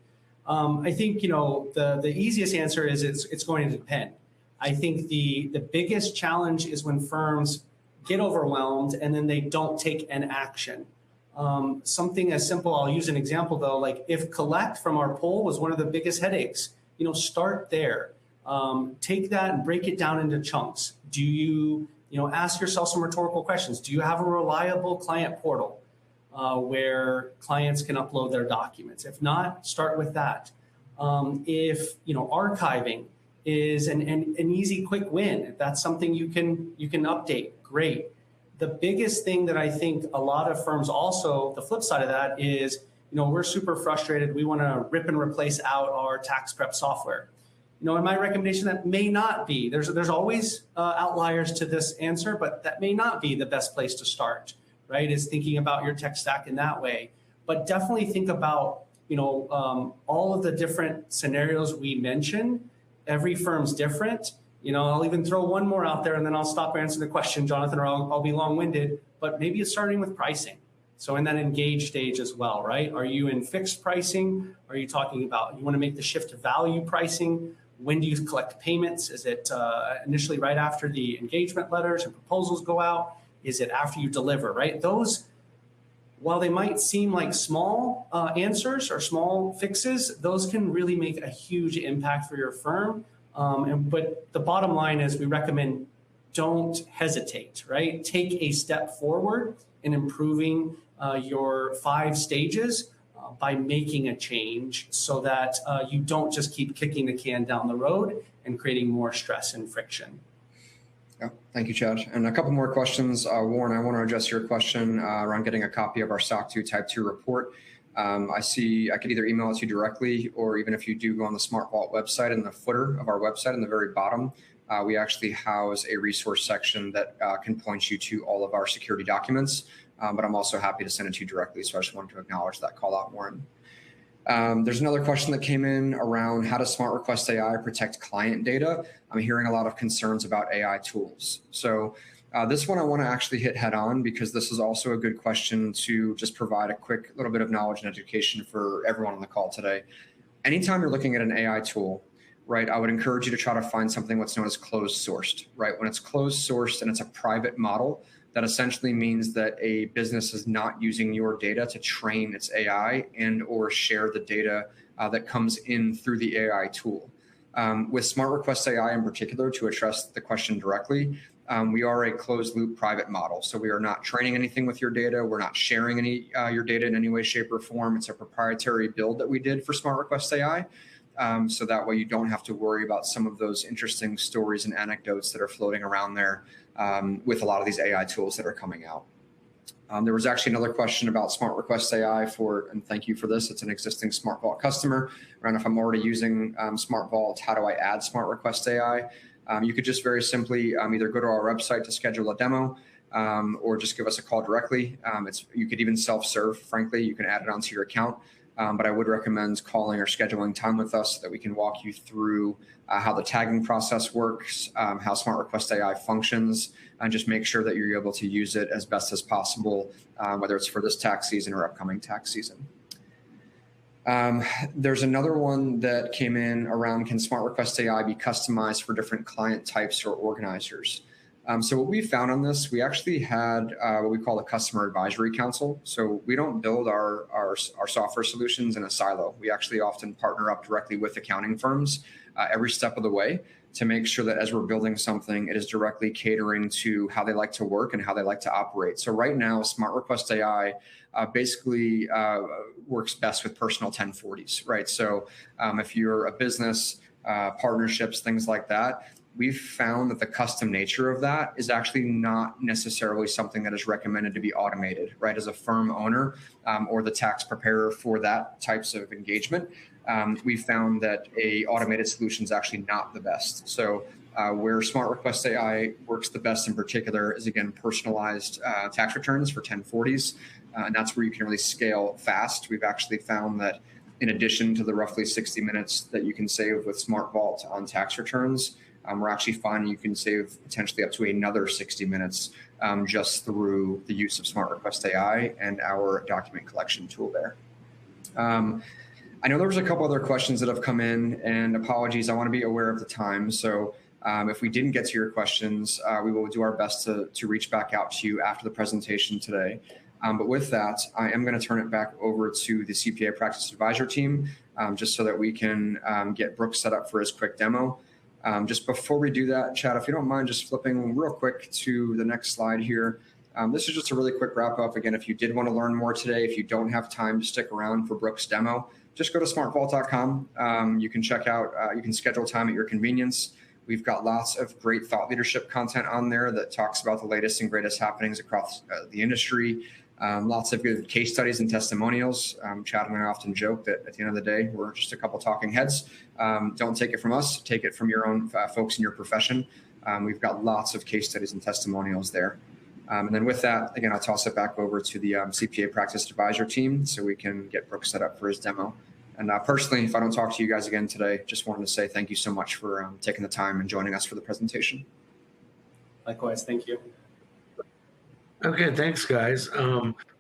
I think, the easiest answer is it's going to depend. I think the biggest challenge is when firms get overwhelmed and then they don't take an action. Something as simple, I'll use an example though, like if collect from our poll was one of the biggest headaches, start there. Take that and break it down into chunks. Do you, ask yourself some rhetorical questions. Do you have a reliable client portal where clients can upload their documents? If not, start with that. If, archiving is an easy, quick win. If that's something you can update, great. The biggest thing that I think a lot of firms also, the flip side of that is, we're super frustrated. We want to rip and replace out our tax prep software. In my recommendation, that may not be. There's always outliers to this answer, but that may not be the best place to start, right? Is thinking about your tech stack in that way. But definitely think about, all of the different scenarios we mentioned. Every firm's different. I'll even throw one more out there and then I'll stop answering the question, Jonathan, or I'll be long-winded, but maybe it's starting with pricing. So in that engage stage as well, right? Are you in fixed pricing? Are you talking about, you want to make the shift to value pricing? When do you collect payments? Is it initially right after the engagement letters and proposals go out? Is it after you deliver, right? Those, while they might seem like small answers or small fixes, those can really make a huge impact for your firm. But the bottom line is we recommend don't hesitate, right? Take a step forward in improving your 5 stages by making a change so that you don't just keep kicking the can down the road and creating more stress and friction. Yeah, thank you, Chad. And a couple more questions. Warren, I want to address your question around getting a copy of our SOC 2 Type 2 report. I see I could either email it to you directly, or even if you do go on the SmartVault website, in the footer of our website, in the very bottom, we actually house a resource section that can point you to all of our security documents. But I'm also happy to send it to you directly. So I just wanted to acknowledge that call out, Warren. There's another question that came in around how does Smart Request AI protect client data? I'm hearing a lot of concerns about AI tools. So this one I want to actually hit head on because this is also a good question to just provide a quick little bit of knowledge and education for everyone on the call today. Anytime you're looking at an AI tool, right, I would encourage you to try to find something what's known as closed sourced, right? When it's closed sourced and it's a private model, that essentially means that a business is not using your data to train its AI and or share the data that comes in through the AI tool. With Smart Request AI in particular, to address the question directly, we are a closed loop private model. So we are not training anything with your data. We're not sharing any your data in any way, shape, or form. It's a proprietary build that we did for Smart Request AI. So that way you don't have to worry about some of those interesting stories and anecdotes that are floating around there with a lot of these AI tools that are coming out. There was actually another question about Smart Request AI and thank you for this. It's an existing SmartVault customer. Around if I'm already using SmartVault, how do I add Smart Request AI? You could just very simply either go to our website to schedule a demo or just give us a call directly. You could even self-serve, frankly, you can add it onto your account. But I would recommend calling or scheduling time with us so that we can walk you through how the tagging process works, how Smart Request AI functions, and just make sure that you're able to use it as best as possible, whether it's for this tax season or upcoming tax season. There's another one that came in around, can Smart Request AI be customized for different client types or organizers? So what we found on this, we actually had what we call a customer advisory council. So we don't build our software solutions in a silo. We actually often partner up directly with accounting firms every step of the way to make sure that as we're building something, it is directly catering to how they like to work and how they like to operate. So right now, Smart Request AI basically works best with personal 1040s, right? So if you're a business, partnerships, things like that, we've found that the custom nature of that is actually not necessarily something that is recommended to be automated, right? As a firm owner or the tax preparer for that types of engagement, we found that a automated solution is actually not the best. So where Smart Request AI works the best in particular is, again, personalized tax returns for 1040s. And that's where you can really scale fast. We've actually found that in addition to the roughly 60 minutes that you can save with SmartVault on tax returns, we're actually finding you can save potentially up to another 60 minutes just through the use of Smart Request AI and our document collection tool there. I know there was a couple other questions that have come in, and apologies, I want to be aware of the time. So if we didn't get to your questions, we will do our best to reach back out to you after the presentation today. But with that, I am going to turn it back over to the CPA Practice Advisor team, just so that we can get Brooks set up for his quick demo. Just before we do that, Chad, if you don't mind just flipping real quick to the next slide here. This is just a really quick wrap up. Again, if you did want to learn more today, if you don't have time to stick around for Brooks' demo, just go to smartvault.com. You can check out, you can schedule time at your convenience. We've got lots of great thought leadership content on there that talks about the latest and greatest happenings across the industry. Lots of good case studies and testimonials. Chad and I often joke that at the end of the day, we're just a couple talking heads. Don't take it from us, take it from your own folks in your profession. We've got lots of case studies and testimonials there. And then with that, again, I'll toss it back over to the CPA Practice Advisor team so we can get Brooks set up for his demo. And personally, if I don't talk to you guys again today, just wanted to say thank you so much for taking the time and joining us for the presentation. Likewise, thank you. Okay, thanks, guys.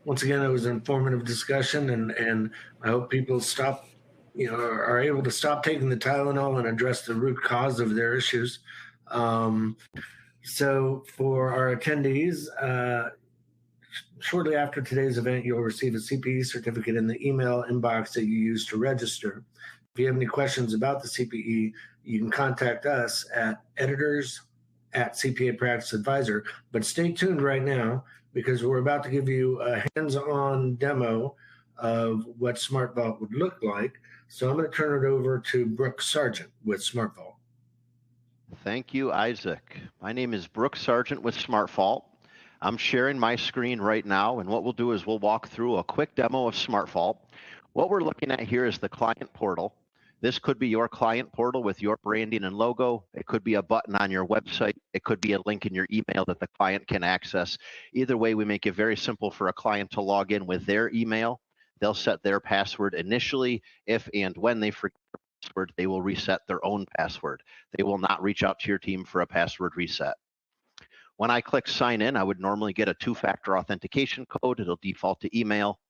Once again, it was an informative discussion, and I hope people are able to stop taking the Tylenol and address the root cause of their issues. So for our attendees, shortly after today's event, you'll receive a CPE certificate in the email inbox that you used to register. If you have any questions about the CPE, you can contact us at editors@CPA Practice Advisor. But stay tuned right now because we're about to give you a hands-on demo of what SmartVault would look like. So I'm going to turn it over to Brooks Sargent with SmartVault. Thank you, Isaac. My name is Brooks Sargent with SmartVault. I'm sharing my screen right now, and what we'll do is we'll walk through a quick demo of SmartVault. What we're looking at here is the client portal. This could be your client portal with your branding and logo. It could be a button on your website. It could be a link in your email that the client can access. Either way, we make it very simple for a client to log in with their email. They'll set their password initially. If and when they forget their password, they will reset their own password. They will not reach out to your team for a password reset. When I click sign in, I would normally get a two-factor authentication code. It'll default to email.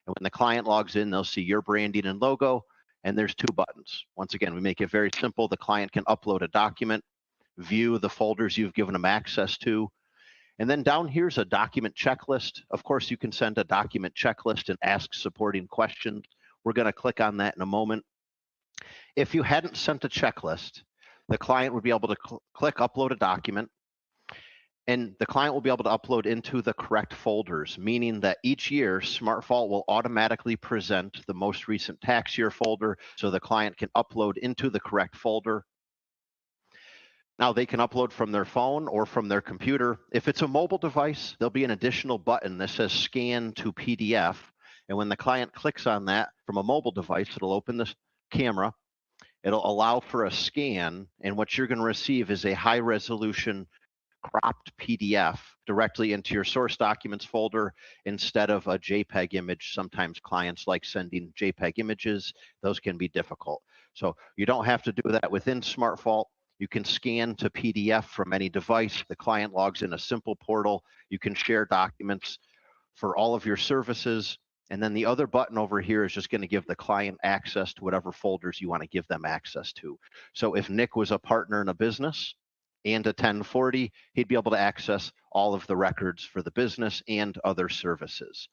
And when the client logs in, they'll see your branding and logo, and there's two buttons. Once again, we make it very simple. The client can upload a document, view the folders you've given them access to, and then down here's a document checklist. Of course, you can send a document checklist and ask supporting questions. We're going to click on that in a moment. If you hadn't sent a checklist, the client would be able to click upload a document. And the client will be able to upload into the correct folders, meaning that each year SmartVault will automatically present the most recent tax year folder so the client can upload into the correct folder. Now they can upload from their phone or from their computer. If it's a mobile device, there'll be an additional button that says scan to PDF. And when the client clicks on that from a mobile device, it'll open the camera. It'll allow for a scan, and what you're going to receive is a high resolution cropped PDF directly into your source documents folder instead of a JPEG image. Sometimes clients like sending JPEG images. Those can be difficult. So you don't have to do that within SmartVault. You can scan to PDF from any device. The client logs in a simple portal. You can share documents for all of your services. And then the other button over here is just going to give the client access to whatever folders you want to give them access to. So if Nick was a partner in a business and a 1040, he'd be able to access all of the records for the business and other services.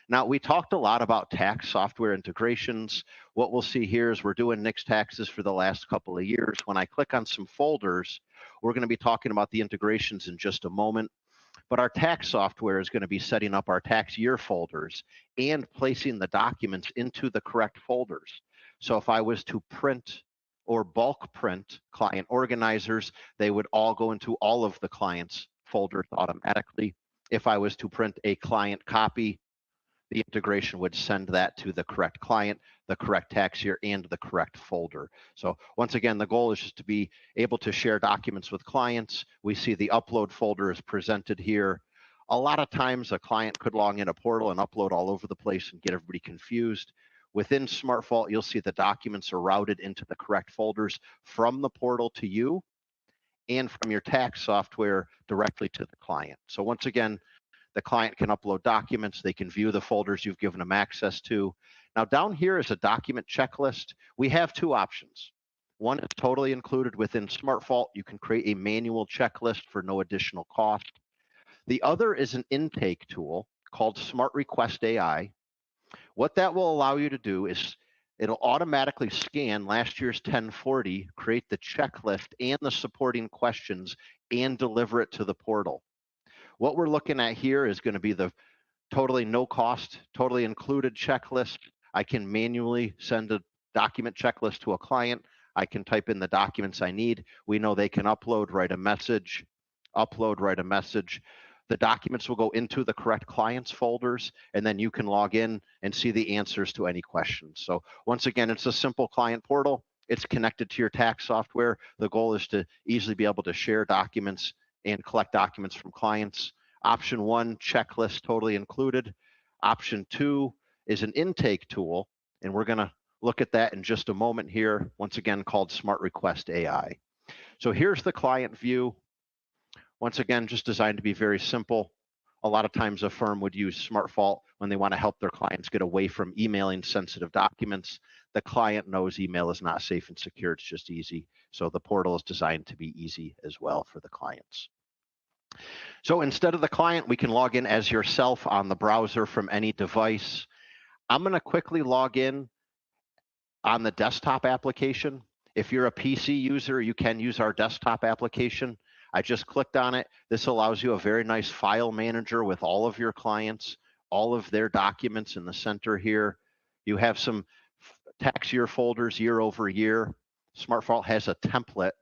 Now, we talked a lot about tax software integrations. What we'll see here is we're doing Nick's taxes for the last couple of years. When I click on some folders, we're going to be talking about the integrations in just a moment. But our tax software is going to be setting up our tax year folders and placing the documents into the correct folders. So if I was to print or bulk print client organizers, they would all go into all of the client's folders automatically. If I was to print a client copy, the integration would send that to the correct client, the correct tax year, and the correct folder. So once again, the goal is just to be able to share documents with clients. We see the upload folder is presented here. A lot of times a client could log in a portal and upload all over the place and get everybody confused. Within SmartVault, you'll see the documents are routed into the correct folders from the portal to you and from your tax software directly to the client. So once again, the client can upload documents. They can view the folders you've given them access to. Now down here is a document checklist. We have two options. One is totally included within SmartVault. You can create a manual checklist for no additional cost. The other is an intake tool called Smart Request AI. What that will allow you to do is it'll automatically scan last year's 1040, create the checklist and the supporting questions, and deliver it to the portal. What we're looking at here is going to be the totally no cost, totally included checklist. I can manually send a document checklist to a client. I can type in the documents I need. We know they can upload, write a message, upload, write a message. The documents will go into the correct clients folders, and then you can log in and see the answers to any questions. So once again, it's a simple client portal. It's connected to your tax software. The goal is to easily be able to share documents and collect documents from clients. Option 1, checklist totally included. Option 2 is an intake tool, and we're going to look at that in just a moment here, once again called Smart Request AI. So here's the client view. Once again, just designed to be very simple. A lot of times a firm would use SmartVault when they want to help their clients get away from emailing sensitive documents. The client knows email is not safe and secure, it's just easy. So the portal is designed to be easy as well for the clients. So instead of the client, we can log in as yourself on the browser from any device. I'm going to quickly log in on the desktop application. If you're a PC user, you can use our desktop application. I just clicked on it. This allows you a very nice file manager with all of your clients, all of their documents in the center here. You have some tax year folders year over year. SmartVault has a template.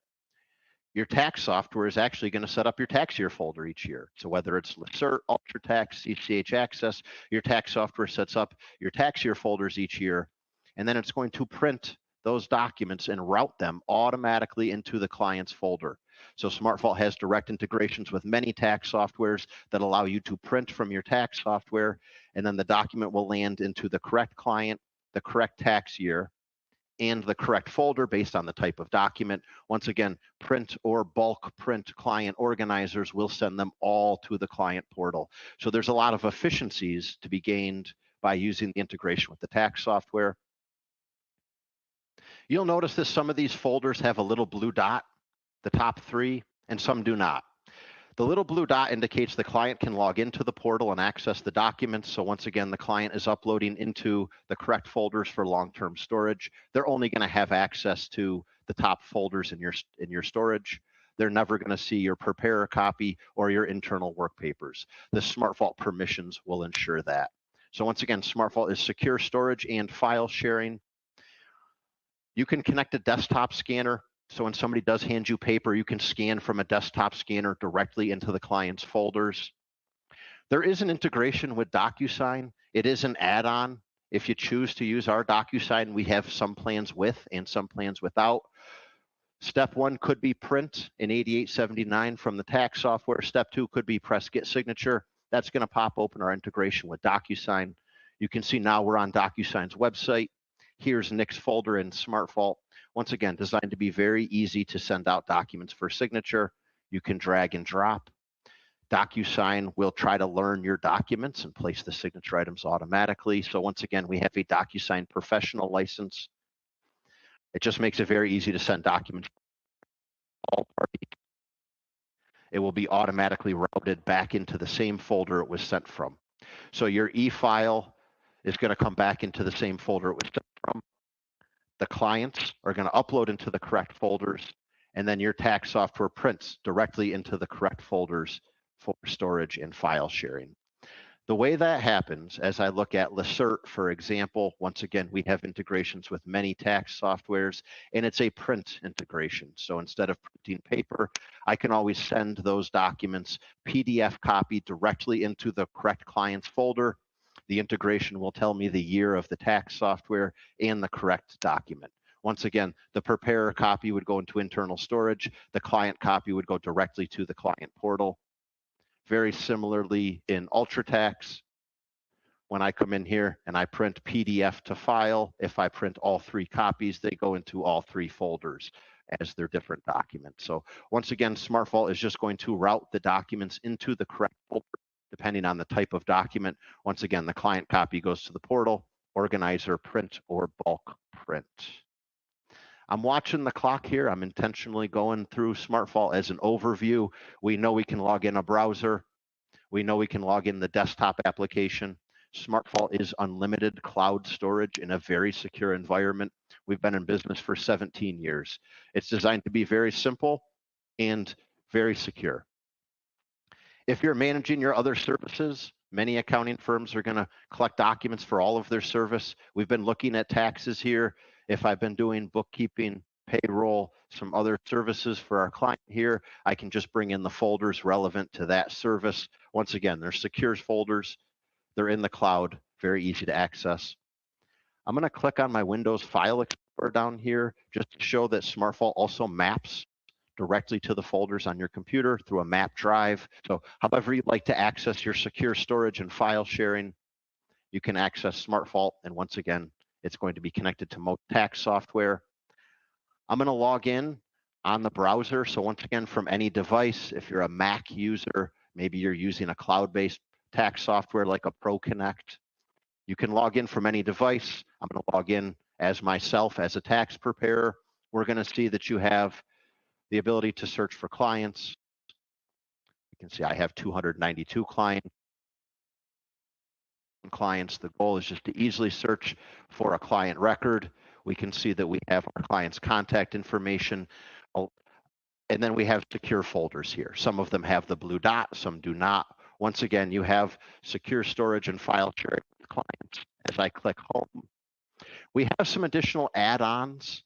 Your tax software is actually going to set up your tax year folder each year. So whether it's Lacert, UltraTax, CCH Access, your tax software sets up your tax year folders each year, and then it's going to print those documents and route them automatically into the client's folder. So SmartVault has direct integrations with many tax softwares that allow you to print from your tax software, and then the document will land into the correct client, the correct tax year, and the correct folder based on the type of document. Once again, print or bulk print client organizers will send them all to the client portal. So there's a lot of efficiencies to be gained by using the integration with the tax software. You'll notice that some of these folders have a little blue dot, the top 3, and some do not. The little blue dot indicates the client can log into the portal and access the documents. So once again, the client is uploading into the correct folders for long-term storage. They're only going to have access to the top folders in your storage. they're never going to see your preparer copy or your internal work papers. The SmartVault permissions will ensure that. So once again, SmartVault is secure storage and file sharing. You can connect a desktop scanner. So when somebody does hand you paper, you can scan from a desktop scanner directly into the client's folders. There is an integration with DocuSign. It is an add-on. If you choose to use our DocuSign, we have some plans with and some plans without. Step 1 could be print in 8879 from the tax software. Step 2 could be press get signature. That's going to pop open our integration with DocuSign. You can see now we're on DocuSign's website. Here's Nick's folder in SmartVault. Once again, designed to be very easy to send out documents for signature. You can drag and drop. DocuSign will try to learn your documents and place the signature items automatically. So once again, we have a DocuSign professional license. It just makes it very easy to send documents to all parties. It will be automatically routed back into the same folder it was sent from. So your e-file is going to come back into the same folder it was sent from. The clients are going to upload into the correct folders, and then your tax software prints directly into the correct folders for storage and file sharing. The way that happens, as I look at Lacert, for example, once again, we have integrations with many tax softwares, and it's a print integration. So instead of printing paper, I can always send those documents PDF copy directly into the correct client's folder. The integration will tell me the year of the tax software and the correct document. Once again, the preparer copy would go into internal storage. The client copy would go directly to the client portal. Very similarly in UltraTax, when I come in here and I print PDF to file, if I print all 3 copies, they go into all 3 folders as their different documents. So once again, SmartVault is just going to route the documents into the correct folder depending on the type of document. Once again, the client copy goes to the portal, organizer, print, or bulk print. I'm watching the clock here. I'm intentionally going through SmartVault as an overview. We know we can log in a browser. We know we can log in the desktop application. SmartVault is unlimited cloud storage in a very secure environment. We've been in business for 17 years. It's designed to be very simple and very secure. If you're managing your other services, many accounting firms are going to collect documents for all of their service. We've been looking at taxes here. If I've been doing bookkeeping, payroll, some other services for our client here, I can just bring in the folders relevant to that service. Once again, they're secure folders. They're in the cloud, very easy to access. I'm going to click on my Windows File Explorer down here just to show that SmartVault also maps directly to the folders on your computer through a map drive. So however you'd like to access your secure storage and file sharing, you can access SmartVault. And once again, it's going to be connected to most tax software. I'm going to log in on the browser. So once again, from any device, if you're a Mac user, maybe you're using a cloud-based tax software like a ProConnect, you can log in from any device. I'm going to log in as myself as a tax preparer. We're going to see that you have the ability to search for clients. You can see I have 292 clients. The goal is just to easily search for a client record. We can see that we have our client's contact information, and then we have secure folders here. Some of them have the blue dot, some do not. Once again, you have secure storage and file sharing with clients. As I click home, we have some additional add-ons.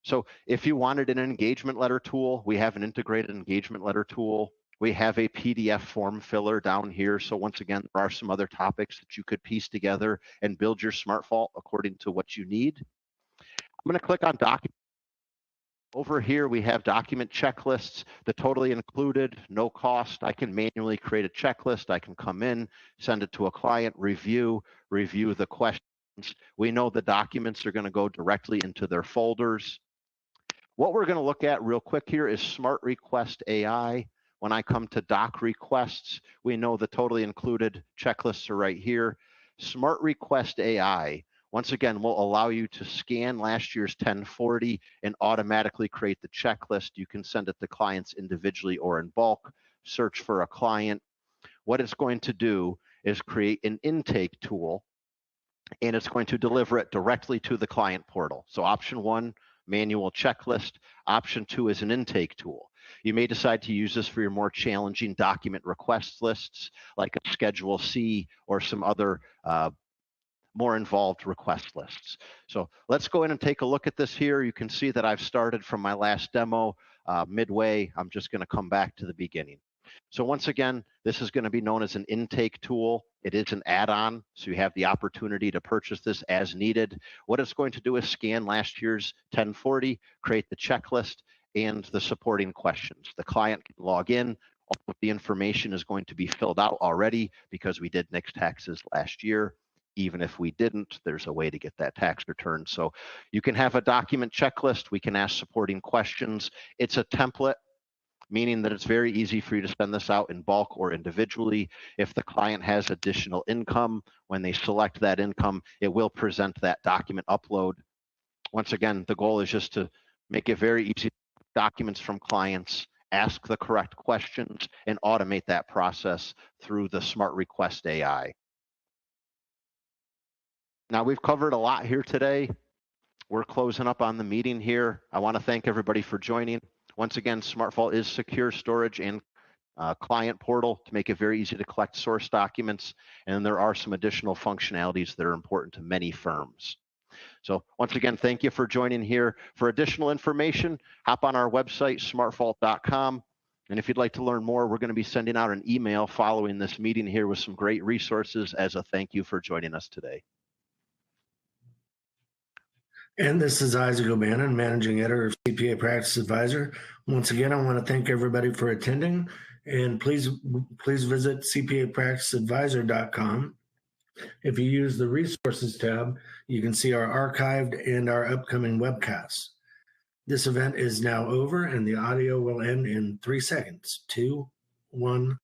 So if you wanted an engagement letter tool, we have an integrated engagement letter tool. We have a PDF form filler down here. So once again, there are some other topics that you could piece together and build your SmartVault according to what you need. I'm going to click on document. Over here, we have document checklists, the totally included, no cost. I can manually create a checklist. I can come in, send it to a client, review the questions. We know the documents are going to go directly into their folders. What we're going to look at real quick here is Smart Request AI. When I come to doc requests, we know the totally included checklists are right here. Smart Request AI, once again, will allow you to scan last year's 1040 and automatically create the checklist. You can send it to clients individually or in bulk, search for a client. What it's going to do is create an intake tool, and it's going to deliver it directly to the client portal. So option 1, manual checklist. Option 2 is an intake tool. You may decide to use this for your more challenging document request lists, like a Schedule C or some other more involved request lists. So let's go in and take a look at this here. You can see that I've started from my last demo midway. I'm just going to come back to the beginning. So once again, this is going to be known as an intake tool. It is an add-on, so you have the opportunity to purchase this as needed. What it's going to do is scan last year's 1040, create the checklist, and the supporting questions. The client can log in. All of the information is going to be filled out already because we did nix taxes last year. Even if we didn't, there's a way to get that tax return. So you can have a document checklist. We can ask supporting questions. It's a template, meaning that it's very easy for you to send this out in bulk or individually. If the client has additional income, when they select that income, it will present that document upload. Once again, the goal is just to make it very easy. Documents from clients, ask the correct questions, and automate that process through the Smart Request AI. Now, we've covered a lot here today. We're closing up on the meeting here. I want to thank everybody for joining. Once again, SmartVault is secure storage and client portal to make it very easy to collect source documents. And there are some additional functionalities that are important to many firms. So once again, thank you for joining here. For additional information, hop on our website, smartvault.com. And if you'd like to learn more, we're going to be sending out an email following this meeting here with some great resources as a thank you for joining us today. And this is Isaac O'Bannon, Managing Editor of CPA Practice Advisor. Once again, I want to thank everybody for attending, and please visit cpapracticeadvisor.com. If you use the Resources tab, you can see our archived and our upcoming webcasts. This event is now over, and the audio will end in 3 seconds. 2, 1.